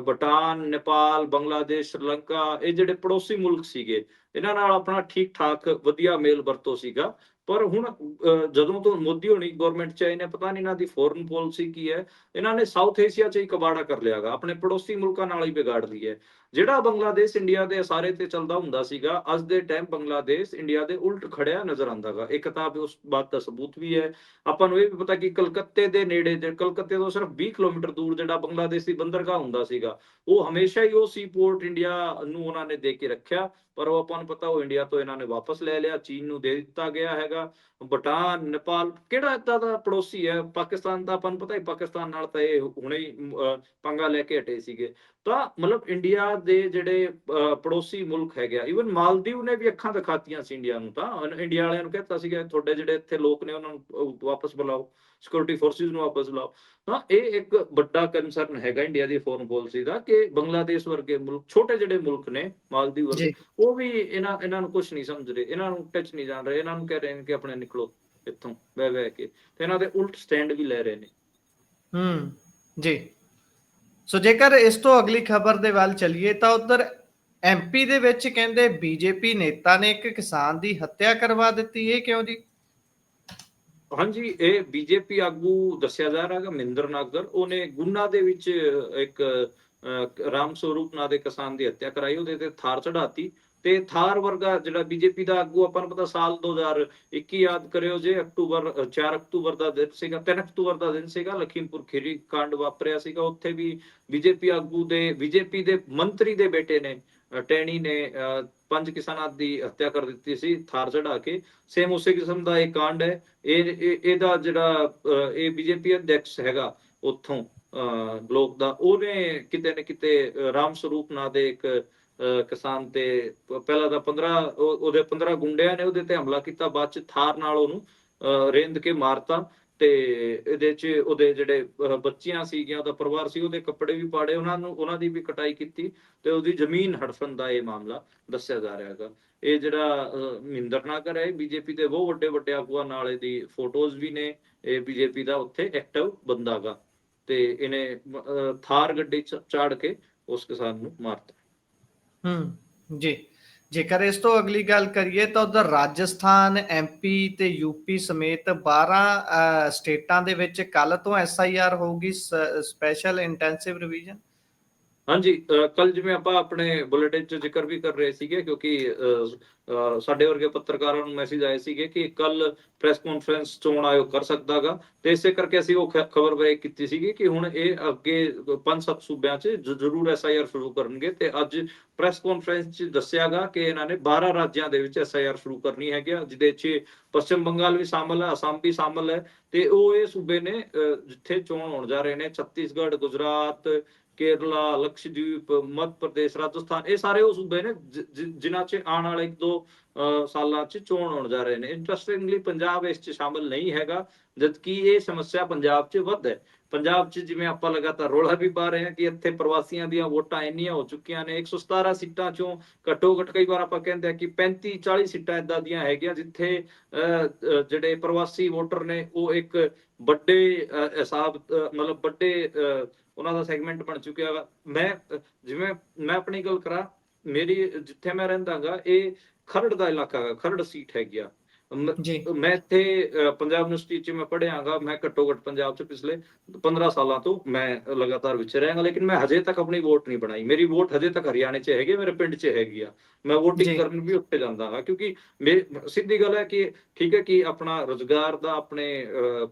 ਭੂਟਾਨ, ਨੇਪਾਲ, ਬੰਗਲਾਦੇਸ਼, ਸ਼੍ਰੀਲੰਕਾ, ਇਹ ਜਿਹੜੇ ਪੜੋਸੀ ਮੁਲਕ ਸੀਗੇ, ਇਹਨਾਂ ਨਾਲ ਆਪਣਾ ਠੀਕ ਠਾਕ ਵਧੀਆ ਮੇਲ ਵਰਤੋਂ ਸੀਗਾ। ਪਰ ਹੁਣ ਜਦੋਂ ਤੋਂ ਮੋਦੀ ਹੋਣੀ ਗਵਰਨਮੈਂਟ ਚ ਆਏ ਨੇ, ਪਤਾ ਨਹੀਂ ਇਹਨਾਂ ਦੀ ਫੋਰਨ ਪਾਲਿਸੀ ਕੀ ਹੈ, ਇਹਨਾਂ ਨੇ ਸਾਊਥ ਏਸ਼ੀਆ ਚ ਹੀ ਕਬਾੜਾ ਕਰ ਲਿਆਗਾ, ਆਪਣੇ ਪੜੋਸੀ ਮੁਲਕਾਂ ਨਾਲ ਹੀ ਵਿਗਾੜ ਲਈ ਹੈ। ਜਿਹੜਾ ਬੰਗਲਾਦੇਸ਼ ਇੰਡੀਆ ਦੇ ਸਾਰੇ ਤੇ ਚੱਲਦਾ ਹੁੰਦਾ ਸੀਗਾ, ਅੱਜ ਦੇ ਟਾਈਮ ਬੰਗਲਾਦੇਸ਼ ਇੰਡੀਆ ਦੇ ਉਲਟ ਖੜਿਆ ਨਜ਼ਰ ਆਉਂਦਾਗਾ। ਇਹ ਕਿਤਾਬ ਉਸ ਬਾਤ ਦਾ ਸਬੂਤ ਵੀ ਹੈ। ਆਪਾਂ ਨੂੰ ਇਹ ਵੀ ਪਤਾ ਕਿ ਕਲਕੱਤੇ ਦੇ ਨੇੜੇ, ਕਲਕੱਤੇ ਤੋਂ ਸਿਰਫ 20 ਕਿਲੋਮੀਟਰ ਦੂਰ ਜਿਹੜਾ ਬੰਗਲਾਦੇਸ਼ ਦੀ ਬੰਦਰਗਾਹ ਹੁੰਦਾ ਸੀਗਾ, ਉਹ ਹਮੇਸ਼ਾ ਹੀ ਉਹ ਸੀ ਪੋਰਟ ਇੰਡੀਆ ਨੂੰ ਉਹਨਾਂ ਨੇ ਦੇ ਕੇ ਰੱਖਿਆ। ਪਰ ਉਹ ਆਪਾਂ ਨੂੰ ਪਤਾ ਉਹ ਇੰਡੀਆ ਤੋਂ ਇਹਨਾਂ ਨੇ ਵਾਪਸ ਲੈ ਲਿਆ, ਚੀਨ ਨੂੰ ਦੇ ਦਿੱਤਾ ਗਿਆ ਹੈਗਾ। ਭੂਟਾਨ, ਨੇਪਾਲ ਕਿਹੜਾ ਏਦਾਂ ਦਾ ਪੜੋਸੀ ਹੈ? ਪਾਕਿਸਤਾਨ ਦਾ ਆਪਾਂ ਨੂੰ ਪਤਾ ਹੀ, ਪਾਕਿਸਤਾਨ ਨਾਲ ਤਾਂ ਇਹ ਹੁਣੇ ਹੀ ਪੰਗਾ ਲੈ ਕੇ ਹਟੇ ਸੀਗੇ। ਤਾਂ ਮਤਲਬ ਇੰਡੀਆ ਦੇ ਜਿਹੜੇ ਪੜੋਸੀ ਮੁਲਕ ਹੈਗੇ ਆ, ਈਵਨ ਮਾਲਦੀਵ ਨੇ ਵੀ ਅੱਖਾਂ ਦਿਖਾਤੀਆਂ ਸੀ ਇੰਡੀਆ ਨੂੰ। ਤਾਂ ਇੰਡੀਆ ਵਾਲਿਆਂ ਨੂੰ ਕਹਿਤਾ ਸੀਗਾ ਤੁਹਾਡੇ ਜਿਹੜੇ ਇੱਥੇ ਲੋਕ ਨੇ ਉਹਨਾਂ ਨੂੰ ਵਾਪਸ ਬੁਲਾਓ, ਸਿਕਿਉਰਿਟੀ ਫੋਰਸਿਸ ਨੂੰ ਵਾਪਸ ਬੁਲਾਓ। ਤਾਂ ਇਹ ਇੱਕ ਵੱਡਾ ਕੰਸਰਨ ਹੈਗਾ ਇੰਡੀਆ ਦੀ ਫੋਰਨ ਪਾਲਿਸੀ ਦਾ ਕਿ ਬੰਗਲਾਦੇਸ਼ ਵਰਗੇ ਮੁਲਕ, ਛੋਟੇ ਜਿਹੜੇ ਮੁਲਕ ਨੇ, ਮਾਲਦੀਵ ਵਰਗੇ, ਉਹ ਵੀ ਇਹਨਾਂ ਨੂੰ ਕੁਝ ਨਹੀਂ ਸਮਝ ਰਹੇ, ਇਹਨਾਂ ਨੂੰ ਟੱਚ ਨਹੀਂ ਜਾਣ ਰਹੇ, ਇਹਨਾਂ ਨੂੰ ਕਹਿ ਰਹੇ ਨੇ ਕਿ ਆਪਣੇ ਨਿਕਲੋ ਇੱਥੋਂ ਬਹਿ ਬਹਿ ਕੇ, ਤੇ ਇਹਨਾਂ ਦੇ ਉਲਟ ਸਟੈਂਡ ਵੀ ਲੈ ਰਹੇ ਨੇ। ਜੀ। ਸੋ ਜੇਕਰ ਇਸ ਤੋਂ ਅਗਲੀ ਖਬਰ ਦੇ ਵੱਲ ਚੱਲੀਏ ਤਾਂ ਉਧਰ ਐਮਪੀ ਦੇ ਵਿੱਚ ਕਹਿੰਦੇ ਬੀਜੇਪੀ ਨੇਤਾ ਨੇ ਇੱਕ ਕਿਸਾਨ ਦੀ ਹੱਤਿਆ ਕਰਵਾ ਦਿੱਤੀ। ਇਹ ਕਿਉਂ ਜੀ? ਹਾਂਜੀ, ਇਹ ਬੀਜੇਪੀ ਆਗੂ ਦੱਸਿਆ ਜਾ ਰਿਹਾ ਹੈ ਮਹਿੰਦਰ ਨਾਗਰ, ਉਹਨੇ ਗੁਨਾ ਦੇ ਵਿੱਚ ਇੱਕ ਰਾਮ ਸਰੂਪ ਨਾਂ ਦੇ ਕਿਸਾਨ ਦੀ ਹੱਤਿਆ ਕਰਾਈ, ਉਹਦੇ ਤੇ ਥਾਰ ਚੜਾਤੀ। ਤੇ ਥਾਰ ਵਰਗਾ ਜਿਹੜਾ ਬੀਜੇਪੀ ਦਾ ਆਗੂ, ਆਪਾਂ ਨੂੰ ਪਤਾ ਸਾਲ 2021 ਯਾਦ ਕਰਿਓ ਜੇ, 4 ਅਕਤੂਬਰ ਦਾ ਦਿਨ ਸੀਗਾ, 3 ਅਕਤੂਬਰ ਦਾ ਦਿਨ ਸੀਗਾ, ਲਖੀਮਪੁਰ ਖੀਰੀ ਕਾਂਡ ਵਾਪਰਿਆ ਸੀਗਾ। ਉੱਥੇ ਵੀ ਬੀਜੇਪੀ ਆਗੂ ਦੇ, ਬੀਜੇਪੀ ਦੇ ਮੰਤਰੀ ਦੇ ਬੇਟੇ ਨੇ, ਟੈਣੀ ਨੇ 5 ਕਿਸਾਨਾਂ ਦੀ ਹੱਤਿਆ ਕਰ ਦਿੱਤੀ ਸੀ ਥਾਰ ਚੜਾ ਕੇ, ਸੇਮ ਉਸੇ ਕਿਸਮ ਦਾ ਇਹ ਕਾਂਡ ਹੈ। ਇਹਦਾ ਜਿਹੜਾ ਇਹ ਬੀਜੇਪੀ ਅਧਿਕਸ਼ ਹੈਗਾ ਉੱਥੋਂ ਬਲੋਕ ਦਾ, ਉਹਨੇ ਕਿਤੇ ਨਾ ਕਿਤੇ ਰਾਮ ਸਰੂਪ ਨਾਂ ਦੇ ਇੱਕ ਕਿਸਾਨ ਤੇ ਪਹਿਲਾਂ ਤਾਂ 15 ਗੁੰਡਿਆਂ ਨੇ ਉਹਦੇ ਤੇ ਹਮਲਾ ਕੀਤਾ, ਬਾਅਦ ਚ ਥਾਰ ਨਾਲ ਉਹਨੂੰ ਰੇਂਦ ਕੇ ਮਾਰਤਾ। ਤੇ ਇਹਦੇ ਚ ਉਹਦੇ ਜਿਹੜੇ ਬੱਚੀਆਂ ਸੀਗੀਆਂ, ਉਹਦਾ ਪਰਿਵਾਰ ਸੀ, ਉਹਦੇ ਕੱਪੜੇ ਵੀ ਪਾੜੇ, ਉਹਨਾਂ ਦੀ ਵੀ ਕਟਾਈ ਕੀਤੀ ਤੇ ਉਹਦੀ ਜ਼ਮੀਨ ਹੜਫਣ ਦਾ ਇਹ ਮਾਮਲਾ ਦੱਸਿਆ ਜਾ ਰਿਹਾ ਹੈਗਾ। ਇਹ ਜਿਹੜਾ ਮਹਿੰਦਰ ਨਾਗਰ ਹੈ, ਬੀਜੇਪੀ ਦੇ ਬਹੁਤ ਵੱਡੇ ਵੱਡੇ ਆਗੂਆਂ ਨਾਲ ਇਹਦੀ ਫੋਟੋਜ਼ ਵੀ ਨੇ। ਇਹ ਬੀਜੇਪੀ ਦਾ ਉੱਥੇ ਐਕਟਿਵ ਬੰਦਾ ਗਾ, ਤੇ ਇਹਨੇ ਥਾਰ ਗੱਡੀ ਚਾੜ ਕੇ ਉਸ ਕਿਸਾਨ ਨੂੰ ਮਾਰਤਾ। ਜੀ, ਜੇਕਰ ਇਸ ਤੋਂ ਅਗਲੀ ਗੱਲ ਕਰੀਏ ਤਾਂ ਉਧਰ ਰਾਜਸਥਾਨ, ਐਮਪੀ ਤੇ ਯੂਪੀ ਸਮੇਤ 12 ਸਟੇਟਾਂ ਦੇ ਵਿੱਚ ਕੱਲ ਤੋਂ SIR ਹੋਊਗੀ, ਸਪੈਸ਼ਲ ਇੰਟੈਂਸਿਵ ਰਿਵੀਜ਼ਨ। ਹਾਂਜੀ, ਕੱਲ ਜਿਵੇਂ ਆਪਾਂ ਆਪਣੇ ਬੁਲੇਟਿਨ ਚ ਜ਼ਿਕਰ ਵੀ ਕਰ ਰਹੇ ਸੀਗੇ, ਕਿਉਂਕਿ ਸਾਡੇ ਵਰਗੇ ਪੱਤਰਕਾਰਾਂ ਨੂੰ ਮੈਸੇਜ ਆਏ ਸੀਗੇ ਕਿ ਕੱਲ ਪ੍ਰੈਸ ਕਾਨਫਰੰਸ ਚੋਣ ਆਯੋਗ ਕਰ ਸਕਦਾਗਾ, ਤੇ ਇਸੇ ਕਰਕੇ ਅਸੀਂ ਉਹ ਖਬਰ ਬ੍ਰੇਕ ਕੀਤੀ ਸੀਗੀ ਕਿ ਹੁਣ ਇਹ ਅੱਗੇ 5-7 ਸੂਬਿਆਂ ਚ ਜ਼ਰੂਰ SIR ਸ਼ੁਰੂ ਕਰਨਗੇ। ਤੇ ਅੱਜ ਪ੍ਰੈਸ ਕਾਨਫਰੰਸ ਚ ਦੱਸਿਆਗਾ ਕਿ ਇਹਨਾਂ ਨੇ 12 ਰਾਜਾਂ ਦੇ ਵਿੱਚ SIR ਸ਼ੁਰੂ ਕਰਨੀ ਹੈਗੀ, ਜਿਹਦੇ ਚ ਪੱਛਮ ਬੰਗਾਲ ਵੀ ਸ਼ਾਮਲ ਹੈ, ਅਸਾਮ ਵੀ ਸ਼ਾਮਲ ਹੈ। ਤੇ ਉਹ ਇਹ ਸੂਬੇ ਨੇ ਜਿੱਥੇ ਚੋਣ ਹੋਣ ਜਾ ਰਹੇ ਨੇ, ਛੱਤੀਸਗੜ੍ਹ, ਗੁਜਰਾਤ, ਕੇਰਲਾ, ਲਕਸ਼ਦੀਪ, ਮੱਧ ਪ੍ਰਦੇਸ਼, ਰਾਜਸਥਾਨ, ਇਹ ਸਾਰੇ ਉਹ ਸੂਬੇ ਨੇ ਜਿਨ੍ਹਾਂ ਚ ਆਉਣ ਵਾਲੇ 1-2 ਸਾਲਾਂ ਚ ਚੋਣ ਹੋਣ ਜਾ ਰਹੇ ਨੇ। ਇੰਟਰਸਟਿੰਗਲੀ ਪੰਜਾਬ ਇਸ ਚ ਸ਼ਾਮਲ ਨਹੀਂ ਹੈਗਾ, ਜਦਕਿ ਇਹ ਸਮੱਸਿਆ ਪੰਜਾਬ ਚ ਵੱਧ ਹੈ। ਪੰਜਾਬ ਚ ਜਿਵੇਂ ਆਪਾਂ ਲਗਾਤਾਰ ਰੌਲਾ ਵੀ ਪਾ ਰਹੇ ਹਾਂ ਕਿ ਇੱਥੇ ਪ੍ਰਵਾਸੀਆਂ ਦੀਆਂ ਵੋਟਾਂ ਇੰਨੀਆਂ ਹੋ ਚੁੱਕੀਆਂ ਨੇ, 117 ਸੀਟਾਂ ਚੋਂ ਘੱਟੋ ਘੱਟ, ਕਈ ਵਾਰ ਆਪਾਂ ਕਹਿੰਦੇ ਆ ਕਿ 35-40 ਸੀਟਾਂ ਏਦਾਂ ਦੀਆਂ ਹੈਗੀਆਂ ਜਿੱਥੇ ਜਿਹੜੇ ਪ੍ਰਵਾਸੀ ਵੋਟਰ ਨੇ ਉਹ ਇੱਕ ਵੱਡੇ ਹਿਸਾਬ ਮਤਲਬ ਵੱਡੇ ਉਹਨਾਂ ਦਾ ਸੈਗਮੈਂਟ ਬਣ ਚੁੱਕਿਆ ਵਾ। ਜਿਵੇਂ ਮੈਂ ਆਪਣੀ ਗੱਲ ਕਰਾਂ, ਮੇਰੀ ਜਿੱਥੇ ਮੈਂ ਰਹਿੰਦਾ ਗਾ ਇਹ ਖਰੜ ਦਾ ਇਲਾਕਾ ਹੈ, ਖਰੜ ਸੀਟ ਹੈਗੀ ਆ। ਮੈਂ ਇੱਥੇ ਪੰਜਾਬ ਯੂਨੀਵਰਸਿਟੀ ਚ ਮੈਂ ਪੜ੍ਹਿਆਗਾ, ਮੈਂ ਘੱਟੋ ਘੱਟ ਪੰਜਾਬ ਚ ਪਿਛਲੇ 15 ਸਾਲਾਂ ਤੋਂ ਮੈਂ ਲਗਾਤਾਰ ਵਿਚ ਰਿਹਾਗਾ, ਲੇਕਿਨ ਮੈਂ ਹਜੇ ਤੱਕ ਆਪਣੀ ਵੋਟ ਨਹੀਂ ਬਣਾਈ। ਮੇਰੀ ਵੋਟ ਹਜੇ ਤੱਕ ਹਰਿਆਣੇ ਚ ਹੈਗੀ, ਮੇਰੇ ਪਿੰਡ ਚ ਹੈਗੀ ਆ। ਮੈਂ ਵੋਟਿੰਗ ਕਰਨ ਵੀ ਉੱਥੇ ਜਾਂਦਾ ਹਾਂ, ਕਿਉਂਕਿ ਸਿੱਧੀ ਗੱਲ ਹੈ ਕਿ ਠੀਕ ਹੈ ਕਿ ਆਪਣਾ ਰੁਜ਼ਗਾਰ ਦਾ ਆਪਣੇ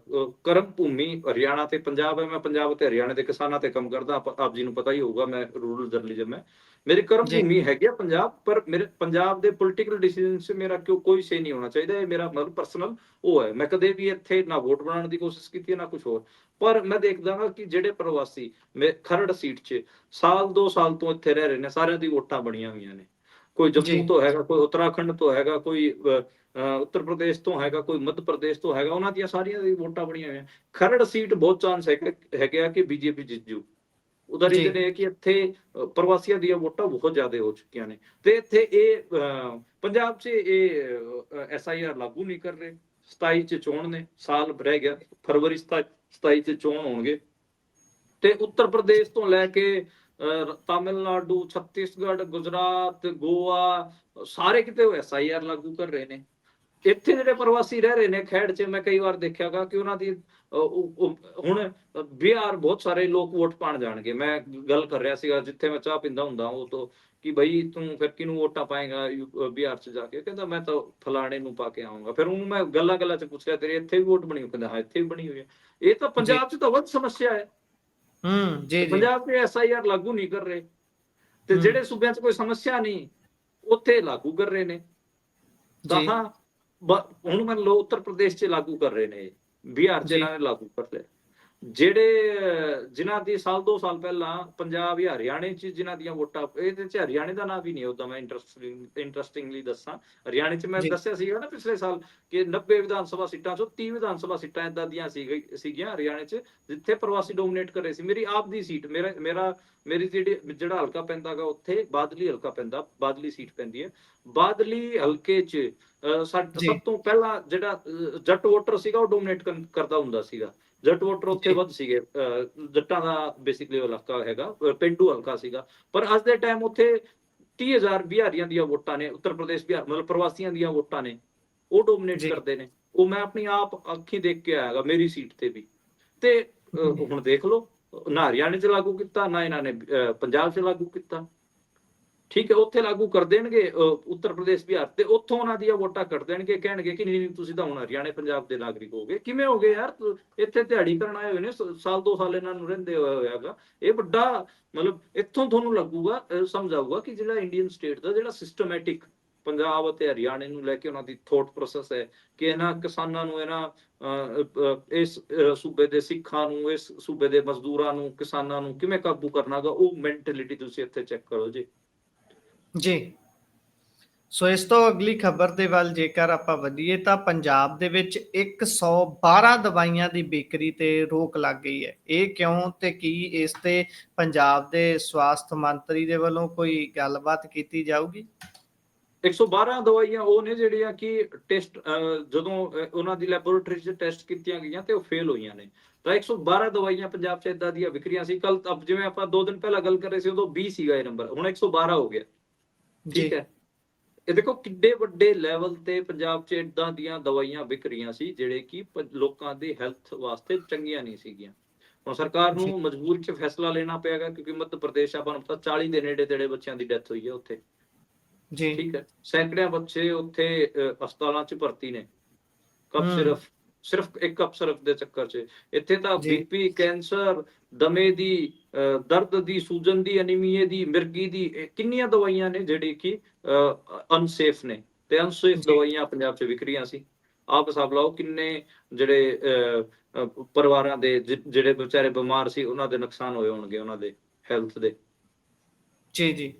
ਕਰਮ ਭੂਮੀ ਹਰਿਆਣਾ ਤੇ ਪੰਜਾਬ ਹੈ। ਮੈਂ ਪੰਜਾਬ ਤੇ ਹਰਿਆਣੇ ਦੇ ਕਿਸਾਨਾਂ ਤੇ ਕੰਮ ਕਰਦਾ, ਆਪ ਜੀ ਨੂੰ ਪਤਾ ਹੀ ਹੋਊਗਾ, ਮੈਂ ਰੂਰਲ ਜਰਨਲਿਜ਼ਮ ਹੈ, ਮੇਰੀ ਕਰਮ ਭੂਮੀ ਹੈਗੀ ਆ ਪੰਜਾਬ। ਪਰ ਮੇਰੇ ਪੰਜਾਬ ਦੇ ਪੋਲੀਟੀਕਲ ਡਿਸੀਜਨ ਚ ਮੇਰਾ ਕੋਈ ਸੇ ਨਹੀਂ ਹੋਣਾ ਚਾਹੀਦਾ, ਇਹ ਮੇਰਾ ਮਤਲਬ ਪਰਸਨਲ ਉਹ ਹੈ। ਮੈਂ ਕਦੇ ਵੀ ਇੱਥੇ ਨਾ ਵੋਟ ਬਣਾਉਣ ਦੀ ਕੋਸ਼ਿਸ਼ ਕੀਤੀ ਹੈ ਨਾ ਕੁਝ ਹੋਰ। ਪਰ ਮੈਂ ਦੇਖਦਾ ਹਾਂ ਕਿ ਜਿਹੜੇ ਪ੍ਰਵਾਸੀ ਖਰੜ ਸੀਟ 'ਚ ਸਾਲ 2 ਸਾਲ ਤੋਂ ਇੱਥੇ ਰਹਿ ਰਹੇ ਨੇ, ਸਾਰਿਆਂ ਦੀ ਵੋਟਾਂ ਬਣੀਆਂ ਹੋਈਆਂ ਨੇ। ਕੋਈ ਜੰਮੂ ਤੋਂ ਹੈਗਾ, ਕੋਈ ਉੱਤਰਾਖੰਡ ਤੋਂ ਹੈਗਾ, ਕੋਈ ਉੱਤਰ ਪ੍ਰਦੇਸ਼ ਤੋਂ ਹੈਗਾ, ਕੋਈ ਮੱਧ ਪ੍ਰਦੇਸ਼ ਤੋਂ ਹੈਗਾ, ਉਹਨਾਂ ਦੀਆਂ ਸਾਰੀਆਂ ਦੀ ਵੋਟਾਂ ਬਣੀਆਂ ਹੋਈਆਂ। ਖਰੜ ਸੀਟ ਬਹੁਤ ਚਾਂਸ ਹੈਗੇ ਆ ਕਿ ਬੀਜੇਪੀ ਜਿੱਤ ਜੂ। ਉਹਦਾ ਰੀਜ਼ਨ ਇਹ ਕਿ ਇੱਥੇ ਪ੍ਰਵਾਸੀਆਂ ਦੀਆਂ ਵੋਟਾਂ ਬਹੁਤ ਜ਼ਿਆਦਾ ਹੋ ਚੁੱਕੀਆਂ ਨੇ, ਤੇ ਇੱਥੇ ਇਹ ਪੰਜਾਬ 'ਚ ਇਹ SIR ਲਾਗੂ ਨਹੀਂ ਕਰ ਰਹੇ। 27 ਚ ਚੋਣ ਨੇ, ਸਾਲ ਰਹਿ ਗਿਆ, ਫਰਵਰੀ 27 ਚ ਚੋਣ ਹੋਣਗੇ। ਤੇ ਉੱਤਰ ਪ੍ਰਦੇਸ਼ ਤੋਂ ਲੈ ਕੇ ਤਾਮਿਲਨਾਡੂ, ਛੱਤੀਸਗੜ੍ਹ, ਗੁਜਰਾਤ, ਗੋਆ, ਸਾਰੇ ਕਿਤੇ ਉਹ SIR ਲਾਗੂ ਕਰ ਰਹੇ ਨੇ। ਇੱਥੇ ਜਿਹੜੇ ਪ੍ਰਵਾਸੀ ਰਹਿ ਰਹੇ ਨੇ ਖੈੜ 'ਚ, ਮੈਂ ਕਈ ਵਾਰ ਦੇਖਿਆਗਾ ਕਿ ਉਹਨਾਂ ਦੀ ਹੁਣ ਬਿਹਾਰ ਬਹੁਤ ਸਾਰੇ ਲੋਕ ਵੋਟ ਪਾਣ ਜਾਣਗੇ। ਮੈਂ ਗੱਲ ਕਰ ਰਿਹਾ ਸੀਗਾ ਜਿੱਥੇ ਮੈਂ ਚਾਹ ਪੀਂਦਾ ਹੁੰਦਾ ਉਹ ਤੋਂ ਕਿ ਬਈ ਤੂੰ ਫਿਰ ਕਿਹਨੂੰ ਵੋਟਾਂ ਪਾਏਗਾ ਬਿਹਾਰ 'ਚ ਜਾ ਕੇ, ਕਹਿੰਦਾ ਮੈਂ ਤਾਂ ਫਲਾਣੇ ਨੂੰ ਪਾ ਕੇ ਆਊਂਗਾ। ਫਿਰ ਉਹਨੂੰ ਮੈਂ ਗੱਲਾਂ 'ਚ ਪੁੱਛਿਆ ਤੇਰੇ ਇੱਥੇ ਵੀ ਵੋਟ ਬਣੀ? ਕਹਿੰਦਾ ਹਾਂ ਇੱਥੇ ਵੀ ਬਣੀ ਹੋਈ ਹੈ। ਇਹ ਤਾਂ ਪੰਜਾਬ 'ਚ ਤਾਂ ਵੱਧ ਸਮੱਸਿਆ ਹੈ। ਪੰਜਾਬ 'ਚ SIR ਲਾਗੂ ਨਹੀਂ ਕਰ ਰਹੇ, ਤੇ ਜਿਹੜੇ ਸੂਬਿਆਂ 'ਚ ਕੋਈ ਸਮੱਸਿਆ ਨਹੀਂ ਉੱਥੇ ਲਾਗੂ ਕਰ ਰਹੇ ਨੇ। ਤਾਂ ਹਾਂ, ਹੁਣ ਮੰਨ ਲਓ ਉੱਤਰ ਪ੍ਰਦੇਸ਼ 'ਚ ਲਾਗੂ ਕਰ ਰਹੇ ਨੇ, ਬਿਹਾਰ 'ਚ ਇਹਨਾਂ ਨੇ ਲਾਗੂ ਕਰ ਲਿਆ। ਜਿਨ੍ਹਾਂ ਦੀ ਸਾਲ 2 ਸਾਲ ਪਹਿਲਾਂ ਪੰਜਾਬ ਜਾਂ ਹਰਿਆਣੇ 'ਚ ਜਿਨ੍ਹਾਂ ਦੀਆਂ ਵੋਟਾਂ, ਇਹਦੇ 'ਚ ਹਰਿਆਣੇ ਦਾ ਨਾਂ ਵੀ ਨਹੀਂ ਉਹਦਾ, ਮੈਂ ਇੰਟਰਸਟਿੰਗਲੀ ਦੱਸਾਂ। ਹਰਿਆਣੇ 'ਚ ਮੈਂ ਦੱਸਿਆ ਸੀਗਾ ਨਾ ਪਿਛਲੇ ਸਾਲ ਕਿ 90 ਵਿਧਾਨ ਸਭਾ ਸੀਟਾਂ 'ਚੋਂ 30 ਵਿਧਾਨ ਸਭਾ ਸੀਟਾਂ ਏਦਾਂ ਦੀਆਂ ਸੀਗੀਆਂ ਹਰਿਆਣੇ 'ਚ ਜਿੱਥੇ ਪ੍ਰਵਾਸੀ ਡੋਮੀਨੇਟ ਕਰ ਰਹੇ ਸੀ। ਮੇਰੀ ਆਪ ਦੀ ਸੀਟ, ਮੇਰੀ ਜਿਹੜਾ ਹਲਕਾ ਪੈਂਦਾ ਗਾ ਉੱਥੇ ਬਾਦਲੀ ਹਲਕਾ ਪੈਂਦਾ, ਬਾਦਲੀ ਸੀਟ ਪੈਂਦੀ ਹੈ। ਬਾਦਲੀ ਹਲਕੇ 'ਚ ਸਭ ਤੋਂ ਪਹਿਲਾਂ ਜਿਹੜਾ ਜੱਟ ਵੋਟਰ ਸੀਗਾ ਉਹ ਡੋਮੀਨੇਟ ਕਰਦਾ ਹੁੰਦਾ ਸੀਗਾ। ਜੱਟ ਵੋਟਰ ਉੱਥੇ ਵੱਧ ਸੀਗੇ, ਜੱਟਾਂ ਦਾ ਬੇਸਿਕਲੀ ਇਲਾਕਾ ਹੈਗਾ, ਪਿੰਡੂ ਹਲਕਾ ਸੀਗਾ। ਪਰ ਅੱਜ ਦੇ ਟਾਈਮ ਉੱਥੇ 30,000 ਬਿਹਾਰੀਆਂ ਦੀਆਂ ਵੋਟਾਂ ਨੇ, ਉੱਤਰ ਪ੍ਰਦੇਸ਼ ਬਿਹਾਰ ਮਤਲਬ ਪ੍ਰਵਾਸੀਆਂ ਦੀਆਂ ਵੋਟਾਂ ਨੇ, ਉਹ ਡੋਮੀਨੇਟ ਕਰਦੇ ਨੇ। ਉਹ ਮੈਂ ਆਪਣੀ ਆਪ ਅੱਖੀਂ ਦੇਖ ਕੇ ਆਇਆਗਾ ਮੇਰੀ ਸੀਟ ਤੇ ਵੀ। ਤੇ ਹੁਣ ਦੇਖ ਲਓ, ਨਾ ਹਰਿਆਣੇ 'ਚ ਲਾਗੂ ਕੀਤਾ, ਨਾ ਇਹਨਾਂ ਨੇ ਪੰਜਾਬ 'ਚ ਲਾਗੂ ਕੀਤਾ। ਠੀਕ ਹੈ, ਉੱਥੇ ਲਾਗੂ ਕਰ ਦੇਣਗੇ ਉੱਤਰ ਪ੍ਰਦੇਸ਼ ਬਿਹਾਰ ਤੇ, ਉੱਥੋਂ ਉਹਨਾਂ ਦੀਆਂ ਵੋਟਾਂ ਕੱਟ ਦੇਣਗੇ, ਕਹਿਣਗੇ ਕਿ ਨਹੀਂ ਤੁਸੀਂ ਤਾਂ ਹੁਣ ਹਰਿਆਣੇ ਪੰਜਾਬ ਦੇ ਨਾਗਰਿਕ ਹੋਗੇ। ਕਿਵੇਂ ਹੋਗੇ ਯਾਰ? ਇੱਥੇ ਦਿਹਾੜੀ ਕਰਨ ਆਏ ਹੋਏ ਨੇ, ਸਾਲ 2 ਸਾਲ ਇਹਨਾਂ ਨੂੰ ਰਹਿੰਦੇ ਹੋਇਆਗਾ। ਇਹ ਵੱਡਾ ਮਤਲਬ ਇੱਥੋਂ ਤੁਹਾਨੂੰ ਲੱਗੂਗਾ, ਸਮਝ ਆਊਗਾ ਕਿ ਜਿਹੜਾ ਇੰਡੀਅਨ ਸਟੇਟ ਦਾ ਜਿਹੜਾ ਸਿਸਟਮੈਟਿਕ ਪੰਜਾਬ ਅਤੇ ਹਰਿਆਣੇ ਨੂੰ ਲੈ ਕੇ ਉਹਨਾਂ ਦੀ ਥੋਟ ਪ੍ਰੋਸੈਸ ਹੈ ਕਿ ਇਹਨਾਂ ਕਿਸਾਨਾਂ ਨੂੰ, ਇਸ ਸੂਬੇ ਦੇ ਸਿੱਖਾਂ ਨੂੰ, ਇਸ ਸੂਬੇ ਦੇ ਮਜ਼ਦੂਰਾਂ ਨੂੰ, ਕਿਸਾਨਾਂ ਨੂੰ ਕਿਵੇਂ ਕਾਬੂ ਕਰਨਾਗਾ, ਉਹ ਮੈਂਟੈਲਿਟੀ ਤੁਸੀਂ ਇੱਥੇ ਚੈੱਕ ਕਰੋ ਜੀ। ਜੀ, ਸੋ ਇਸ ਤੋਂ ਅਗਲੀ ਖਬਰ ਦੇ ਵੱਲ ਜੇਕਰ ਆਪਾਂ ਵਧੀਏ ਤਾਂ ਪੰਜਾਬ ਦੇ ਵਿੱਚ 112 ਦਵਾਈਆਂ ਦੀ ਵਿਕਰੀ ਤੇ ਰੋਕ ਲੱਗ ਗਈ ਹੈ। ਇਹ ਕਿਉਂ ਤੇ ਕੀ ਇਸ ਤੇ ਪੰਜਾਬ ਦੇ ਸਵਾਸਥ ਮੰਤਰੀ ਦੇ ਵੱਲੋਂ ਕੋਈ ਗੱਲਬਾਤ ਕੀਤੀ ਜਾਊਗੀ? 112 ਦਵਾਈਆਂ ਉਹ ਨੇ ਜਿਹੜੀਆਂ ਕਿ ਟੈਸਟ ਜਦੋਂ ਉਹਨਾਂ ਦੀ ਲੈਬੋਰੇਟਰੀ 'ਚ ਟੈਸਟ ਕੀਤੀਆਂ ਗਈਆਂ ਤੇ ਉਹ ਫੇਲ ਹੋਈਆਂ ਨੇ। ਤਾਂ 112 ਦਵਾਈਆਂ ਪੰਜਾਬ 'ਚ ਏਦਾਂ ਦੀਆਂ ਵਿਕਰੀਆਂ ਸੀ। ਕੱਲ ਜਿਵੇਂ ਆਪਾਂ 2 ਦਿਨ ਪਹਿਲਾਂ ਗੱਲ ਕਰ ਰਹੇ ਸੀ, ਉਦੋਂ 20 ਸੀਗਾ ਇਹ ਨੰਬਰ, ਹੁਣ 112 ਹੋ ਗਿਆ। ਠੀਕ ਹੈ, ਇਹ ਦੇਖੋ ਕਿੱਡੇ ਵੱਡੇ ਲੈਵਲ ਤੇ ਪੰਜਾਬ 'ਚ ਏਦਾਂ ਦੀਆਂ ਦਵਾਈਆਂ ਵਿਕ ਰਹੀਆਂ ਸੀ ਜਿਹੜੇ ਕਿ ਲੋਕਾਂ ਦੀ ਹੈਲਥ ਵਾਸਤੇ ਚੰਗੀਆਂ ਨਹੀਂ ਸੀਗੀਆਂ। ਹੁਣ ਸਰਕਾਰ ਨੂੰ ਮਜਬੂਰੀ 'ਚ ਫੈਸਲਾ ਲੈਣਾ ਪਿਆਗਾ, ਕਿਉਂਕਿ ਮੱਧ ਪ੍ਰਦੇਸ਼ ਆਪਾਂ ਨੂੰ ਪਤਾ 40 ਦੇ ਨੇੜੇ ਤੇੜੇ ਬੱਚਿਆਂ ਦੀ ਡੈਥ ਹੋਈ ਹੈ ਉੱਥੇ। ਜੀ, ਠੀਕ ਹੈ, ਸੈਂਕੜਿਆਂ ਬੱਚੇ ਉੱਥੇ ਹਸਪਤਾਲਾਂ 'ਚ ਭਰਤੀ ਨੇ ਸਿਰਫ ਇੱਕ ਕੱਪ ਸਿਰਫ ਦੇ ਚੱਕਰ 'ਚ। ਇੱਥੇ ਤਾਂ ਬੀਪੀ, ਕੈਂਸਰ, ਦਮੇ ਦੀ, ਦਰਦ ਦੀ, ਸੂਜਨ ਦੀ, ਅਨੀਮੀਏ ਦੀ, ਮਿਰਗੀ ਦੀ, ਕਿੰਨੀਆਂ ਦਵਾਈਆਂ ਨੇ ਜਿਹੜੀ ਕਿ ਅਨਸੇਫ ਨੇ, ਤੇ ਅਨਸੇਫ ਦਵਾਈਆਂ ਪੰਜਾਬ 'ਚ ਵਿਕ ਰਹੀਆਂ ਸੀ। ਆਪ ਹਿਸਾਬ ਲਾਓ ਕਿੰਨੇ ਜਿਹੜੇ ਪਰਿਵਾਰਾਂ ਦੇ ਜਿਹੜੇ ਵਿਚਾਰੇ ਬਿਮਾਰ ਸੀ ਉਹਨਾਂ ਦੇ ਨੁਕਸਾਨ ਹੋਏ ਹੋਣਗੇ ਉਹਨਾਂ ਦੇ ਹੈਲਥ ਦੇ। ਜੀ।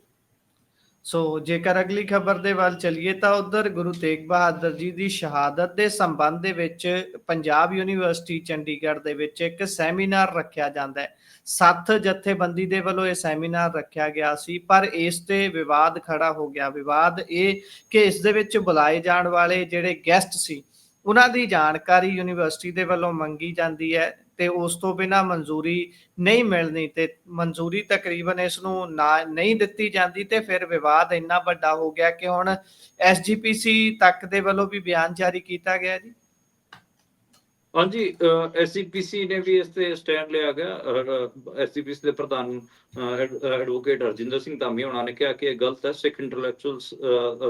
ਸੋ ਜੇਕਰ ਅਗਲੀ ਖਬਰ ਦੇ ਵੱਲ ਚੱਲੀਏ ਤਾਂ ਉਧਰ ਗੁਰੂ ਤੇਗ ਬਹਾਦਰ ਜੀ ਦੀ ਸ਼ਹਾਦਤ ਦੇ ਸੰਬੰਧ ਦੇ ਵਿੱਚ ਪੰਜਾਬ ਯੂਨੀਵਰਸਿਟੀ ਚੰਡੀਗੜ੍ਹ ਦੇ ਵਿੱਚ ਇੱਕ ਸੈਮੀਨਾਰ ਰੱਖਿਆ ਜਾਂਦਾ ਹੈ। 7 ਜਥੇਬੰਦੀ ਦੇ ਵੱਲੋਂ ਇਹ ਸੈਮੀਨਾਰ ਰੱਖਿਆ ਗਿਆ ਸੀ, ਪਰ ਇਸ ਤੇ ਵਿਵਾਦ ਖੜਾ ਹੋ ਗਿਆ। ਵਿਵਾਦ ਇਹ ਕਿ ਇਸ ਦੇ ਵਿੱਚ ਬੁਲਾਏ ਜਾਣ ਵਾਲੇ ਜਿਹੜੇ ਗੈਸਟ ਸੀ ਉਹਨਾਂ ਦੀ ਜਾਣਕਾਰੀ ਯੂਨੀਵਰਸਿਟੀ ਦੇ ਵੱਲੋਂ ਮੰਗੀ ਜਾਂਦੀ ਹੈ ਤੇ ਉਸ ਤੋਂ ਬਿਨਾਂ ਮਨਜ਼ੂਰੀ ਨਹੀਂ ਮਿਲਣੀ, ਤੇ ਮਨਜ਼ੂਰੀ ਤਕਰੀਬਨ ਇਸ ਨੂੰ ਨਹੀਂ ਦਿੱਤੀ ਜਾਂਦੀ, ਤੇ ਫਿਰ ਵਿਵਾਦ ਇੰਨਾ ਵੱਡਾ ਹੋ ਗਿਆ ਕਿ ਹੁਣ SGPC ਤੱਕ ਦੇ ਵੱਲੋਂ ਵੀ ਬਿਆਨ ਜਾਰੀ ਕੀਤਾ ਗਿਆ ਜੀ। ਹਾਂਜੀ, SGPC ਨੇ ਵੀ ਇਸ ਤੇ ਸਟੈਂਡ ਲਿਆ ਗਿਆ। SGPC ਦੇ ਪ੍ਰਧਾਨ ਐਡਵੋਕੇਟ ਹਰਜਿੰਦਰ ਸਿੰਘ ਧਾਮੀ ਉਹਨਾਂ ਨੇ ਕਿਹਾ ਕਿ ਇਹ ਗਲਤ ਹੈ। ਸਿੱਖ ਇੰਟੈਲੈਕਚੁਅਲਸ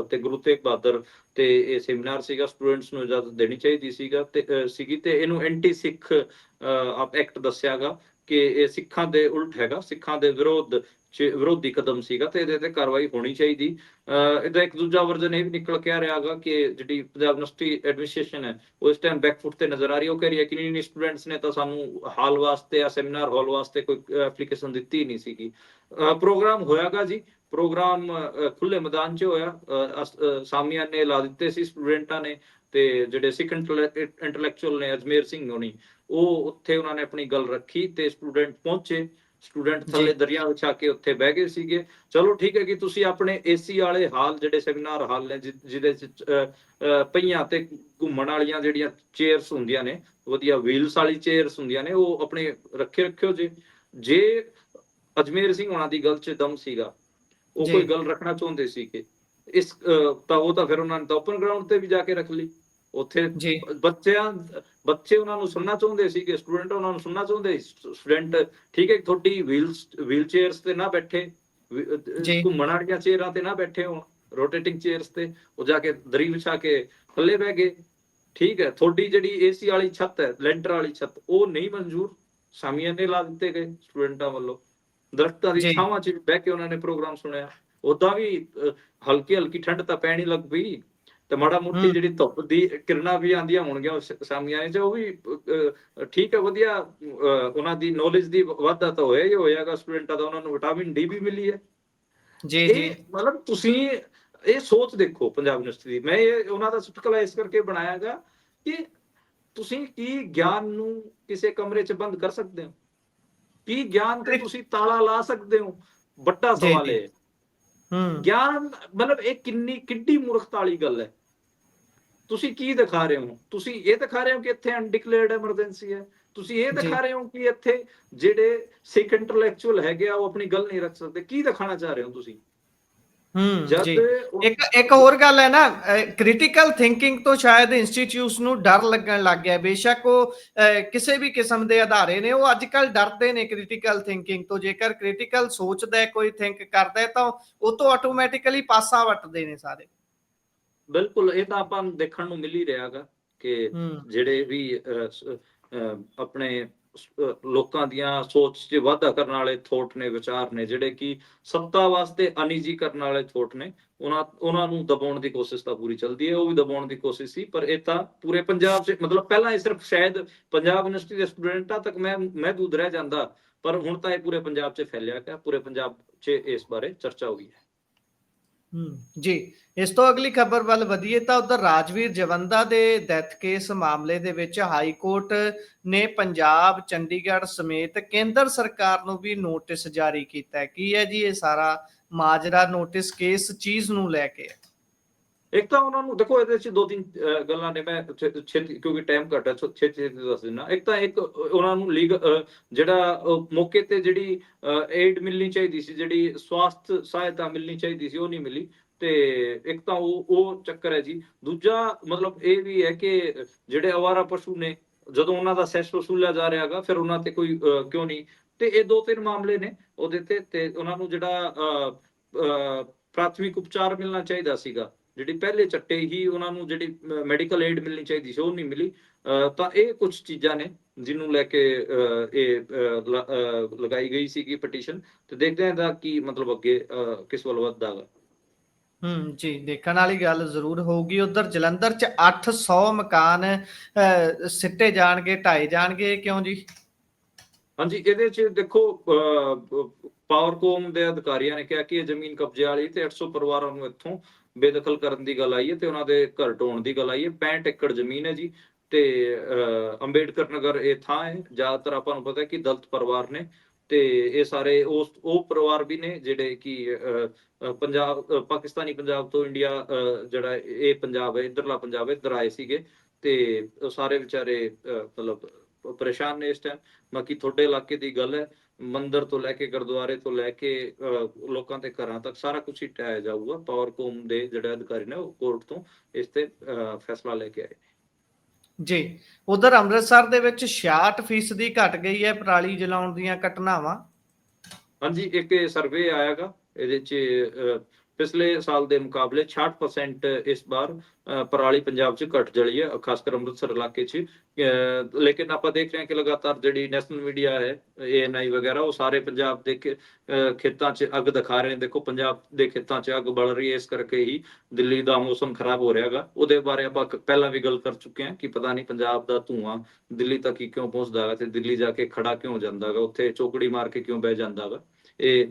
ਤੇ ਗੁਰੂ ਤੇਗ ਬਹਾਦਰ ਤੇ ਇਹ ਸੈਮੀਨਾਰ ਸੀਗਾ, ਸਟੂਡੈਂਟਸ ਨੂੰ ਇਜਾਜ਼ਤ ਦੇਣੀ ਚਾਹੀਦੀ ਸੀਗੀ ਤੇ ਇਹਨੂੰ ਐਂਟੀ ਸਿੱਖ ਐਕਟ ਦੱਸਿਆਗਾ ਕਿ ਇਹ ਸਿੱਖਾਂ ਦੇ ਉਲਟ ਹੈਗਾ, ਸਿੱਖਾਂ ਦੇ ਵਿਰੋਧੀ ਕਦਮ ਸੀਗਾ ਤੇ ਇਹਦੇ ਤੇ ਕਾਰਵਾਈ ਹੋਣੀ ਚਾਹੀਦੀ। ਇਹਦਾ ਇੱਕ ਦੂਜਾ ਵਰਜਨ ਇਹ ਵੀ ਨਿਕਲ ਕੇ ਆ ਰਿਹਾਗਾ ਕਿ ਜਿਹੜੀ ਪੰਜਾਬ ਯੂਨੀਵਰਸਿਟੀ ਐਡਮਿਨਿਸਟ੍ਰੇਸ਼ਨ ਹੈ ਉਹ ਇਸ ਟਾਈਮ ਬੈਕਫੁੱਟ ਤੇ ਨਜ਼ਰ ਆ ਰਹੀ ਹੈ। ਉਹ ਕਹਿ ਰਹੀ ਹੈ ਕਿ ਨਹੀਂ ਸਟੂਡੈਂਟਸ ਨੇ ਤਾਂ ਸਾਨੂੰ ਹਾਲ ਵਾਸਤੇ ਜਾਂ ਸੈਮੀਨਾਰ ਹਾਲ ਵਾਸਤੇ ਕੋਈ ਐਪਲੀਕੇਸ਼ਨ ਦਿੱਤੀ ਨਹੀਂ ਸੀਗੀ। ਪ੍ਰੋਗਰਾਮ ਹੋਇਆਗਾ ਜੀ, ਪ੍ਰੋਗਰਾਮ ਖੁੱਲੇ ਮੈਦਾਨ 'ਚ ਹੋਇਆ। ਸਾਮੀਆਂ ਨੇ ਲਾ ਦਿੱਤੇ ਸੀ ਸਟੂਡੈਂਟਾਂ ਨੇ, ਤੇ ਜਿਹੜੇ ਸਿੱਖ ਇੰਟੈਲੈਕਚੁਅਲ ਨੇ ਅਜਮੇਰ ਸਿੰਘ ਹੋਣੀ, ਉਹ ਉੱਥੇ ਉਹਨਾਂ ਨੇ ਆਪਣੀ ਗੱਲ ਰੱਖੀ ਤੇ ਸਟੂਡੈਂਟ ਪਹੁੰਚੇ। ਸਟੂਡੈਂਟ ਥੱਲੇ ਦਰਿਆ ਵਿਛਾ ਕੇ ਉੱਥੇ ਬਹਿ ਗਏ ਸੀਗੇ। ਚਲੋ ਠੀਕ ਹੈ ਕਿ ਤੁਸੀਂ ਆਪਣੇ AC ਵਾਲੇ ਹਾਲ ਜਿਹੜੇ ਸੈਮੀਨਾਰ ਹਾਲ ਨੇ ਜਿਹਦੇ 'ਚ ਪਹੀਆਂ ਤੇ ਘੁੰਮਣ ਵਾਲੀਆਂ ਜਿਹੜੀਆਂ ਚੇਅਰਸ ਹੁੰਦੀਆਂ ਨੇ, ਵਧੀਆ ਵੀਲਸ ਵਾਲੀ ਚੇਅਰਸ ਹੁੰਦੀਆਂ ਨੇ, ਉਹ ਆਪਣੇ ਰੱਖਿਓ ਜੇ ਅਜਮੇਰ ਸਿੰਘ ਹੋਣਾ ਦੀ ਗੱਲ 'ਚ ਦਮ ਸੀਗਾ, ਉਹ ਕੋਈ ਗੱਲ ਰੱਖਣਾ ਚਾਹੁੰਦੇ ਸੀ ਕਿ ਤਾਂ ਉਹ ਤਾਂ ਫਿਰ ਉਹਨਾਂ ਨੇ ਤਾਂ ਓਪਨ ਗਰਾਊਂਡ ਤੇ ਵੀ ਜਾ ਕੇ ਰੱਖ ਲਈ। ਉੱਥੇ ਬੱਚੇ ਉਹਨਾਂ ਨੂੰ ਸੁਣਨਾ ਚਾਹੁੰਦੇ ਸੀ ਕਿ ਸਟੂਡੈਂਟ ਉਹਨਾਂ ਨੂੰ ਸੁਣਨਾ ਚਾਹੁੰਦੇ। ਸਟੂਡੈਂਟ ਠੀਕ ਹੈ, ਤੁਹਾਡੀ ਵੀਲ ਚੇਅਰਸ ਤੇ ਨਾ ਬੈਠੇ, ਘੁੰਮਣ ਵਾਲੀਆਂ ਚੇਅਰਾਂ ਤੇ ਨਾ ਬੈਠੇ ਹੋਣ, ਰੋਟੇਟਿੰਗ ਚੇਅਰਸ ਤੇ ਉਹ ਜਾ ਕੇ ਦਰੀ ਵਿਛਾ ਕੇ ਥੱਲੇ ਬਹਿ ਗਏ। ਠੀਕ ਹੈ, ਤੁਹਾਡੀ ਜਿਹੜੀ AC ਵਾਲੀ ਛੱਤ ਹੈ, ਲੈਂਟਰ ਵਾਲੀ ਛੱਤ, ਉਹ ਨਹੀਂ ਮਨਜ਼ੂਰ, ਸਾਮੀਆਂ ਨੇ ਲਾ ਦਿੱਤੇ ਗਏ ਸਟੂਡੈਂਟਾਂ ਵੱਲੋਂ। ਦਰਖਤਾਂ ਦੀ ਛਾਵਾਂ 'ਚ ਬਹਿ ਕੇ ਉਹਨਾਂ ਨੇ ਪ੍ਰੋਗਰਾਮ ਸੁਣਿਆ। ਉਦਾਂ ਵੀ ਹਲਕੀ ਠੰਡ ਤਾਂ ਪੈਣੀ ਲੱਗ ਪਈ ਤੇ ਮਾੜਾ ਮੋਟੀ ਜਿਹੜੀ ਧੁੱਪ ਦੀ ਕਿਰਨਾਂ ਵੀ ਆਉਂਦੀਆਂ ਹੋਣਗੀਆਂ ਸਾਮੀਆਂ 'ਚ, ਉਹ ਵੀ ਠੀਕ ਹੈ, ਵਧੀਆ ਉਹਨਾਂ ਦੀ ਨੌਲੇਜ ਦੀ ਵਾਧਾ ਤਾਂ ਹੋਇਆ ਹੀ ਹੋਇਆਗਾ ਸਟੂਡੈਂਟਾਂ ਦਾ, ਉਹਨਾਂ ਨੂੰ ਵਿਟਾਮਿਨ D ਵੀ ਮਿਲੀ ਹੈ। ਇਹ ਮਤਲਬ ਤੁਸੀਂ ਇਹ ਸੋਚ ਦੇਖੋ ਪੰਜਾਬ ਯੂਨੀਵਰਸਿਟੀ ਦੀ। ਮੈਂ ਇਹ ਉਹਨਾਂ ਦਾ ਚੁਟਕਲਾ ਇਸ ਕਰਕੇ ਬਣਾਇਆਗਾ ਕਿ ਤੁਸੀਂ ਕੀ ਗਿਆਨ ਨੂੰ ਕਿਸੇ ਕਮਰੇ 'ਚ ਬੰਦ ਕਰ ਸਕਦੇ ਹੋ? ਕੀ ਗਿਆਨ ਤੇ ਤੁਸੀਂ ਤਾਲਾ ਲਾ ਸਕਦੇ ਹੋ? ਵੱਡਾ ਸਵਾਲ ਹੈ। ਗਿਆਨ ਮਤਲਬ ਇਹ ਕਿੱਡੀ ਮੂਰਖਤਾ ਵਾਲੀ ਗੱਲ ਹੈ। ਤੁਸੀਂ ਕੀ ਦਿਖਾ ਰਹੇ ਹੋ? ਤੁਸੀਂ ਇਹ ਦਿਖਾ ਰਹੇ ਹੋ ਕਿ ਇੱਥੇ ਅਨਡਿਕਲੇਅਰਡ ਐਮਰਜੈਂਸੀ ਹੈ? ਤੁਸੀਂ ਇਹ ਦਿਖਾ ਰਹੇ ਹੋ ਕਿ ਇੱਥੇ ਜਿਹੜੇ ਸਿੱਖ ਇੰਟੈਲੈਕਚੁਅਲ ਹੈਗੇ ਆ ਉਹ ਆਪਣੀ ਗੱਲ ਨਹੀਂ ਰੱਖ ਸਕਦੇ? ਕੀ ਦਿਖਾਣਾ ਚਾਹ ਰਹੇ ਹੋ ਤੁਸੀਂ? ਜਦ ਜੀ। ਉਹ- ਇੱਕ ਹੋਰ ਗੱਲ ਹੈ ਨਾ, ਕ੍ਰਿਟੀਕਲ ਥਿੰਕਿੰਗ ਤੋਂ ਸ਼ਾਇਦ ਇੰਸਟੀਚਿਊਟਸ ਨੂੰ ਡਰ ਲੱਗਣ ਲੱਗ ਗਿਆ। ਬੇਸ਼ੱਕ ਉਹ ਕਿਸੇ ਵੀ ਕਿਸਮ ਦੇ ਅਦਾਰੇ ਨੇ, ਉਹ ਅੱਜ ਕੱਲ ਡਰਦੇ ਨੇ ਕ੍ਰਿਟੀਕਲ ਥਿੰਕਿੰਗ ਤੋਂ। ਜੇਕਰ ਕ੍ਰਿਟੀਕਲ ਸੋਚਦਾ ਹੈ, ਕੋਈ ਥਿੰਕ ਕਰਦਾ ਹੈ, ਤਾਂ ਉਹ ਤੋਂ ਆਟੋਮੈਟਿਕਲੀ ਪਾਸਾ ਵੱਟਦੇ ਨੇ ਸਾਰੇ। ਬਿਲਕੁਲ, ਇਹ ਤਾਂ ਆਪਾਂ ਨੂੰ ਦੇਖਣ ਨੂੰ ਮਿਲ ਹੀ ਰਿਹਾਗਾ ਕਿ ਜਿਹੜੇ ਵੀ ਆਪਣੇ ਲੋਕਾਂ ਦੀਆਂ ਸੋਚ 'ਚ ਵਾਧਾ ਕਰਨ ਵਾਲੇ ਥੋਟ ਨੇ, ਵਿਚਾਰ ਨੇ, ਜਿਹੜੇ ਕਿ ਸੱਤਾ ਵਾਸਤੇ ਅਨਈਜੀ ਕਰਨ ਵਾਲੇ ਥੋਟ ਨੇ, ਉਹਨਾਂ ਨੂੰ ਦਬਾਉਣ ਦੀ ਕੋਸ਼ਿਸ਼ ਤਾਂ ਪੂਰੀ ਚੱਲਦੀ ਹੈ। ਉਹ ਵੀ ਦਬਾਉਣ ਦੀ ਕੋਸ਼ਿਸ਼ ਸੀ, ਪਰ ਇਹ ਤਾਂ ਪੂਰੇ ਪੰਜਾਬ 'ਚ, ਮਤਲਬ ਪਹਿਲਾਂ ਇਹ ਸਿਰਫ ਸ਼ਾਇਦ ਪੰਜਾਬ ਯੂਨੀਵਰਸਿਟੀ ਦੇ ਸਟੂਡੈਂਟਾਂ ਤੱਕ ਮਹਿਦੂਦ ਰਹਿ ਜਾਂਦਾ, ਪਰ ਹੁਣ ਤਾਂ ਇਹ ਪੂਰੇ ਪੰਜਾਬ 'ਚ ਫੈਲਿਆ ਗਿਆ। ਪੂਰੇ ਪੰਜਾਬ 'ਚ ਇਸ ਬਾਰੇ ਚਰਚਾ ਹੋ ਗਈ ਹੈ। ਜੀ। ਇਸ ਤੋਂ ਅਗਲੀ ਖਬਰ ਵੱਲ ਵਧੀਏ ਤਾਂ ਉਧਰ ਰਾਜਵੀਰ ਜਵੰਦਾ ਦੇ ਡੈਥ ਕੇਸ ਮਾਮਲੇ ਦੇ ਵਿੱਚ ਹਾਈ ਕੋਰਟ ਨੇ ਪੰਜਾਬ, ਚੰਡੀਗੜ੍ਹ ਸਮੇਤ ਕੇਂਦਰ ਸਰਕਾਰ ਨੂੰ ਵੀ ਨੋਟਿਸ ਜਾਰੀ ਕੀਤਾ ਹੈ। ਕੀ ਹੈ ਜੀ ਇਹ ਸਾਰਾ ਮਾਜਰਾ, ਨੋਟਿਸ ਕਿਸ ਚੀਜ਼ ਨੂੰ ਲੈ ਕੇ? ਇੱਕ ਤਾਂ ਉਹਨਾਂ ਨੂੰ ਦੇਖੋ, ਇਹਦੇ 'ਚ ਦੋ ਤਿੰਨ ਗੱਲਾਂ ਨੇ, ਮੈਂ ਛੇਤੀ ਕਿਉਂਕਿ ਟਾਈਮ ਘੱਟ ਹੈ, ਛੇਤੀ ਦੱਸ ਦਿੰਦਾ। ਇੱਕ ਉਹਨਾਂ ਨੂੰ ਜਿਹੜਾ ਮੌਕੇ ਤੇ ਜਿਹੜੀ ਏਡ ਮਿਲਣੀ ਚਾਹੀਦੀ ਸੀ, ਜਿਹੜੀ ਸਵਾਸਥ ਸਹਾਇਤਾ ਮਿਲਣੀ ਚਾਹੀਦੀ ਸੀ, ਉਹ ਨਹੀਂ ਮਿਲੀ। ਤੇ ਇੱਕ ਤਾਂ ਉਹ ਚੱਕਰ ਹੈ ਜੀ। ਦੂਜਾ ਮਤਲਬ ਇਹ ਵੀ ਹੈ ਕਿ ਜਿਹੜੇ ਅਵਾਰਾ ਪਸ਼ੂ ਨੇ, ਜਦੋਂ ਉਹਨਾਂ ਦਾ ਸੈਸ ਵਸੂਲਿਆ ਜਾ ਰਿਹਾ ਹੈਗਾ, ਫਿਰ ਉਹਨਾਂ ਤੇ ਕੋਈ ਕਿਉਂ ਨਹੀਂ। ਤੇ ਇਹ ਦੋ ਤਿੰਨ ਮਾਮਲੇ ਨੇ ਉਹਦੇ ਤੇ ਉਹਨਾਂ ਨੂੰ ਜਿਹੜਾ ਪ੍ਰਾਥਮਿਕ ਉਪਚਾਰ ਮਿਲਣਾ ਚਾਹੀਦਾ ਸੀਗਾ, ਜਿਹੜੀ ਪਹਿਲੇ ਚੱਟੇ ਹੀ ਉਹਨਾਂ ਨੂੰ ਜਿਹੜੀ ਮੈਡੀਕਲ ਏਡ ਮਿਲਣੀ ਚਾਹੀਦੀ ਸੀ, ਉਹ ਨਹੀਂ ਮਿਲੀ। ਤਾਂ ਇਹ ਕੁਝ ਚੀਜ਼ਾਂ ਨੇ ਜਿਹਨੂੰ ਲੈ ਕੇ ਇਹ ਲਗਾਈ ਗਈ ਸੀਗੀ ਪਟੀਸ਼ਨ। ਤੇ ਦੇਖਦੇ ਹਾਂ ਦਾ ਕੀ ਮਤਲਬ ਅੱਗੇ ਕਿਸ ਵੱਲ ਵੱਧਦਾ ਹੈਗਾ। ਜੀ, ਦੇਖਣ ਵਾਲੀ ਗੱਲ ਜ਼ਰੂਰ ਹੋਊਗੀ। ਉਧਰ ਜਲੰਧਰ 'ਚ 800 ਮਕਾਨ ਸਿੱਟੇ ਜਾਣਗੇ, ਢਾਏ ਜਾਣਗੇ, ਕਿਉਂ ਜੀ? ਹਾਂਜੀ, ਇਹਦੇ 'ਚ ਦੇਖੋ, ਪਾਵਰਕੌਮ ਦੇ ਅਧਿਕਾਰੀਆਂ ਨੇ ਕਿਹਾ ਕਿ ਇਹ ਜ਼ਮੀਨ ਕਬਜ਼ੇ ਵਾਲੀ, ਤੇ 800 ਪਰਿਵਾਰਾਂ ਨੂੰ ਇੱਥੋਂ ਬੇਦਖਲ ਕਰਨ ਦੀ ਗੱਲ ਆਈ ਹੈ, ਤੇ ਉਹਨਾਂ ਦੇ ਘਰ ਢਾਉਣ ਦੀ ਗੱਲ ਆਈ ਹੈ। 65 ਏਕੜ ਜ਼ਮੀਨ ਹੈ ਜੀ, ਤੇ ਅੰਬੇਡਕਰ ਨਗਰ ਇਹ ਥਾਂ ਹੈ। ਜ਼ਿਆਦਾਤਰ ਆਪਾਂ ਨੂੰ ਪਤਾ ਹੈ ਕਿ ਦਲਿਤ ਪਰਿਵਾਰ ਨੇ, ਤੇ ਇਹ ਸਾਰੇ ਉਹ ਪਰਿਵਾਰ ਵੀ ਨੇ ਜਿਹੜੇ ਕਿ ਪਾਕਿਸਤਾਨੀ ਪੰਜਾਬ ਤੋਂ ਇੰਡੀਆ, ਜਿਹੜਾ ਇਹ ਪੰਜਾਬ ਹੈ, ਇੱਧਰਲਾ ਪੰਜਾਬ ਹੈ, ਇੱਧਰ ਆਏ ਸੀਗੇ। ਤੇ ਉਹ ਸਾਰੇ ਵਿਚਾਰੇ ਮਤਲਬ ਪਰੇਸ਼ਾਨ ਨੇ ਇਸ ਟਾਈਮ। ਬਾਕੀ ਤੁਹਾਡੇ ਇਲਾਕੇ ਦੀ ਗੱਲ ਹੈ, ਮੰਦਿਰ ਤੋਂ ਲੈ ਕੇ ਗੁਰਦੁਆਰੇ ਤੋਂ ਲੈ ਕੇ ਲੋਕਾਂ ਦੇ ਘਰਾਂ ਤੱਕ ਸਾਰਾ ਕੁਝ ਹੀ ਢਾਇਆ ਜਾਊਗਾ। ਪਾਵਰਕੌਮ ਦੇ ਜਿਹੜੇ ਅਧਿਕਾਰੀ ਨੇ, ਉਹ ਕੋਰਟ ਤੋਂ ਇਸ ਤੇ ਫੈਸਲਾ ਲੈ ਕੇ ਆਏ ਜੀ। ਉਧਰ ਅੰਮ੍ਰਿਤਸਰ ਦੇ ਵਿੱਚ 66% ਘਟ ਗਈ ਹੈ ਪਰਾਲੀ ਜਲਾਉਣ ਦੀਆਂ ਘਟਨਾਵਾਂ। ਹਾਂਜੀ, ਇੱਕ ਸਰਵੇ ਆਇਆਗਾ, ਇਹਦੇ 'ਚ ਪਿਛਲੇ ਸਾਲ ਦੇ ਮੁਕਾਬਲੇ 66% ਇਸ ਵਾਰ ਪਰਾਲੀ ਪੰਜਾਬ 'ਚ ਘਟ ਜਲੀ ਹੈ, ਖਾਸ ਕਰ ਅੰਮ੍ਰਿਤਸਰ ਇਲਾਕੇ 'ਚ। ਲੇਕਿਨ ਆਪਾਂ ਦੇਖ ਰਹੇ ਹਾਂ ਕਿ ਲਗਾਤਾਰ ਜਿਹੜੀ ਨੈਸ਼ਨਲ ਮੀਡੀਆ ਹੈ, ANI ਵਗੈਰਾ, ਉਹ ਸਾਰੇ ਪੰਜਾਬ ਦੇ ਖੇਤਾਂ 'ਚ ਅੱਗ ਦਿਖਾ ਰਹੇ ਨੇ। ਦੇਖੋ, ਪੰਜਾਬ ਦੇ ਖੇਤਾਂ 'ਚ ਅੱਗ ਬਲ ਰਹੀ ਹੈ, ਇਸ ਕਰਕੇ ਹੀ ਦਿੱਲੀ ਦਾ ਮੌਸਮ ਖਰਾਬ ਹੋ ਰਿਹਾ ਹੈਗਾ। ਉਹਦੇ ਬਾਰੇ ਆਪਾਂ ਪਹਿਲਾਂ ਵੀ ਗੱਲ ਕਰ ਚੁੱਕੇ ਹਾਂ ਕਿ ਪਤਾ ਨਹੀਂ ਪੰਜਾਬ ਦਾ ਧੂੰਆਂ ਦਿੱਲੀ ਤੱਕ ਹੀ ਕਿਉਂ ਪਹੁੰਚਦਾ ਹੈਗਾ, ਤੇ ਦਿੱਲੀ ਜਾ ਕੇ ਖੜਾ ਕਿਉਂ ਜਾਂਦਾ ਹੈਗਾ, ਉੱਥੇ ਚੌਕੜੀ ਮਾਰ ਕੇ ਕਿਉਂ ਬਹਿ ਜਾਂਦਾ ਹੈਗਾ। ਇਹ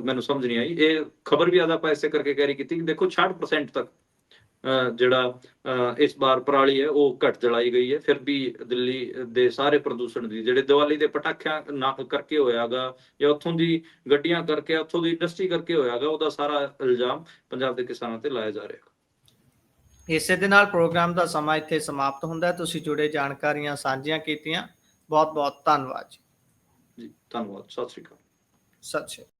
ਮੈਨੂੰ ਸਮਝ ਨਹੀਂ ਆਈ। ਇਹ ਖਬਰ ਵੀ ਆਪਾਂ ਇਸੇ ਕਰਕੇ ਕੈਰੀ ਕੀਤੀ ਕਿ ਦੇਖੋ 66% ਤੱਕ ਜਿਹੜਾ ਇਸ ਵਾਰ ਪਰਾਲੀ ਹੈ ਉਹ ਘਟ ਜਲਾਈ ਗਈ ਹੈ। ਫਿਰ ਵੀ ਦਿੱਲੀ ਦੇ ਸਾਰੇ ਪ੍ਰਦੂਸ਼ਣ ਦੀ, ਜਿਹੜੇ ਦੀਵਾਲੀ ਦੇ ਪਟਾਖਿਆਂ ਕਰਕੇ ਹੋਇਆਗਾ, ਜਾਂ ਉੱਥੋਂ ਦੀ ਗੱਡੀਆਂ ਕਰਕੇ, ਉੱਥੋਂ ਦੀ ਇੰਡਸਟਰੀ ਕਰਕੇ ਹੋਇਆਗਾ, ਉਹਦਾ ਸਾਰਾ ਇਲਜ਼ਾਮ ਪੰਜਾਬ ਦੇ ਕਿਸਾਨਾਂ ਤੇ ਲਾਇਆ ਜਾ ਰਿਹਾ। ਇਸੇ ਦੇ ਨਾਲ ਪ੍ਰੋਗਰਾਮ ਦਾ ਸਮਾਂ ਇੱਥੇ ਸਮਾਪਤ ਹੁੰਦਾ। ਤੁਸੀਂ ਜੁੜੇ ਜਾਣਕਾਰੀਆਂ ਸਾਂਝੀਆਂ ਕੀਤੀਆਂ, ਬਹੁਤ ਬਹੁਤ ਧੰਨਵਾਦ ਜੀ। ਧੰਨਵਾਦ। ਸਤਿ ਸ਼੍ਰੀ ਅਕਾਲ। ਸਤਿ ਸ਼੍ਰੀ ਅਕਾਲ।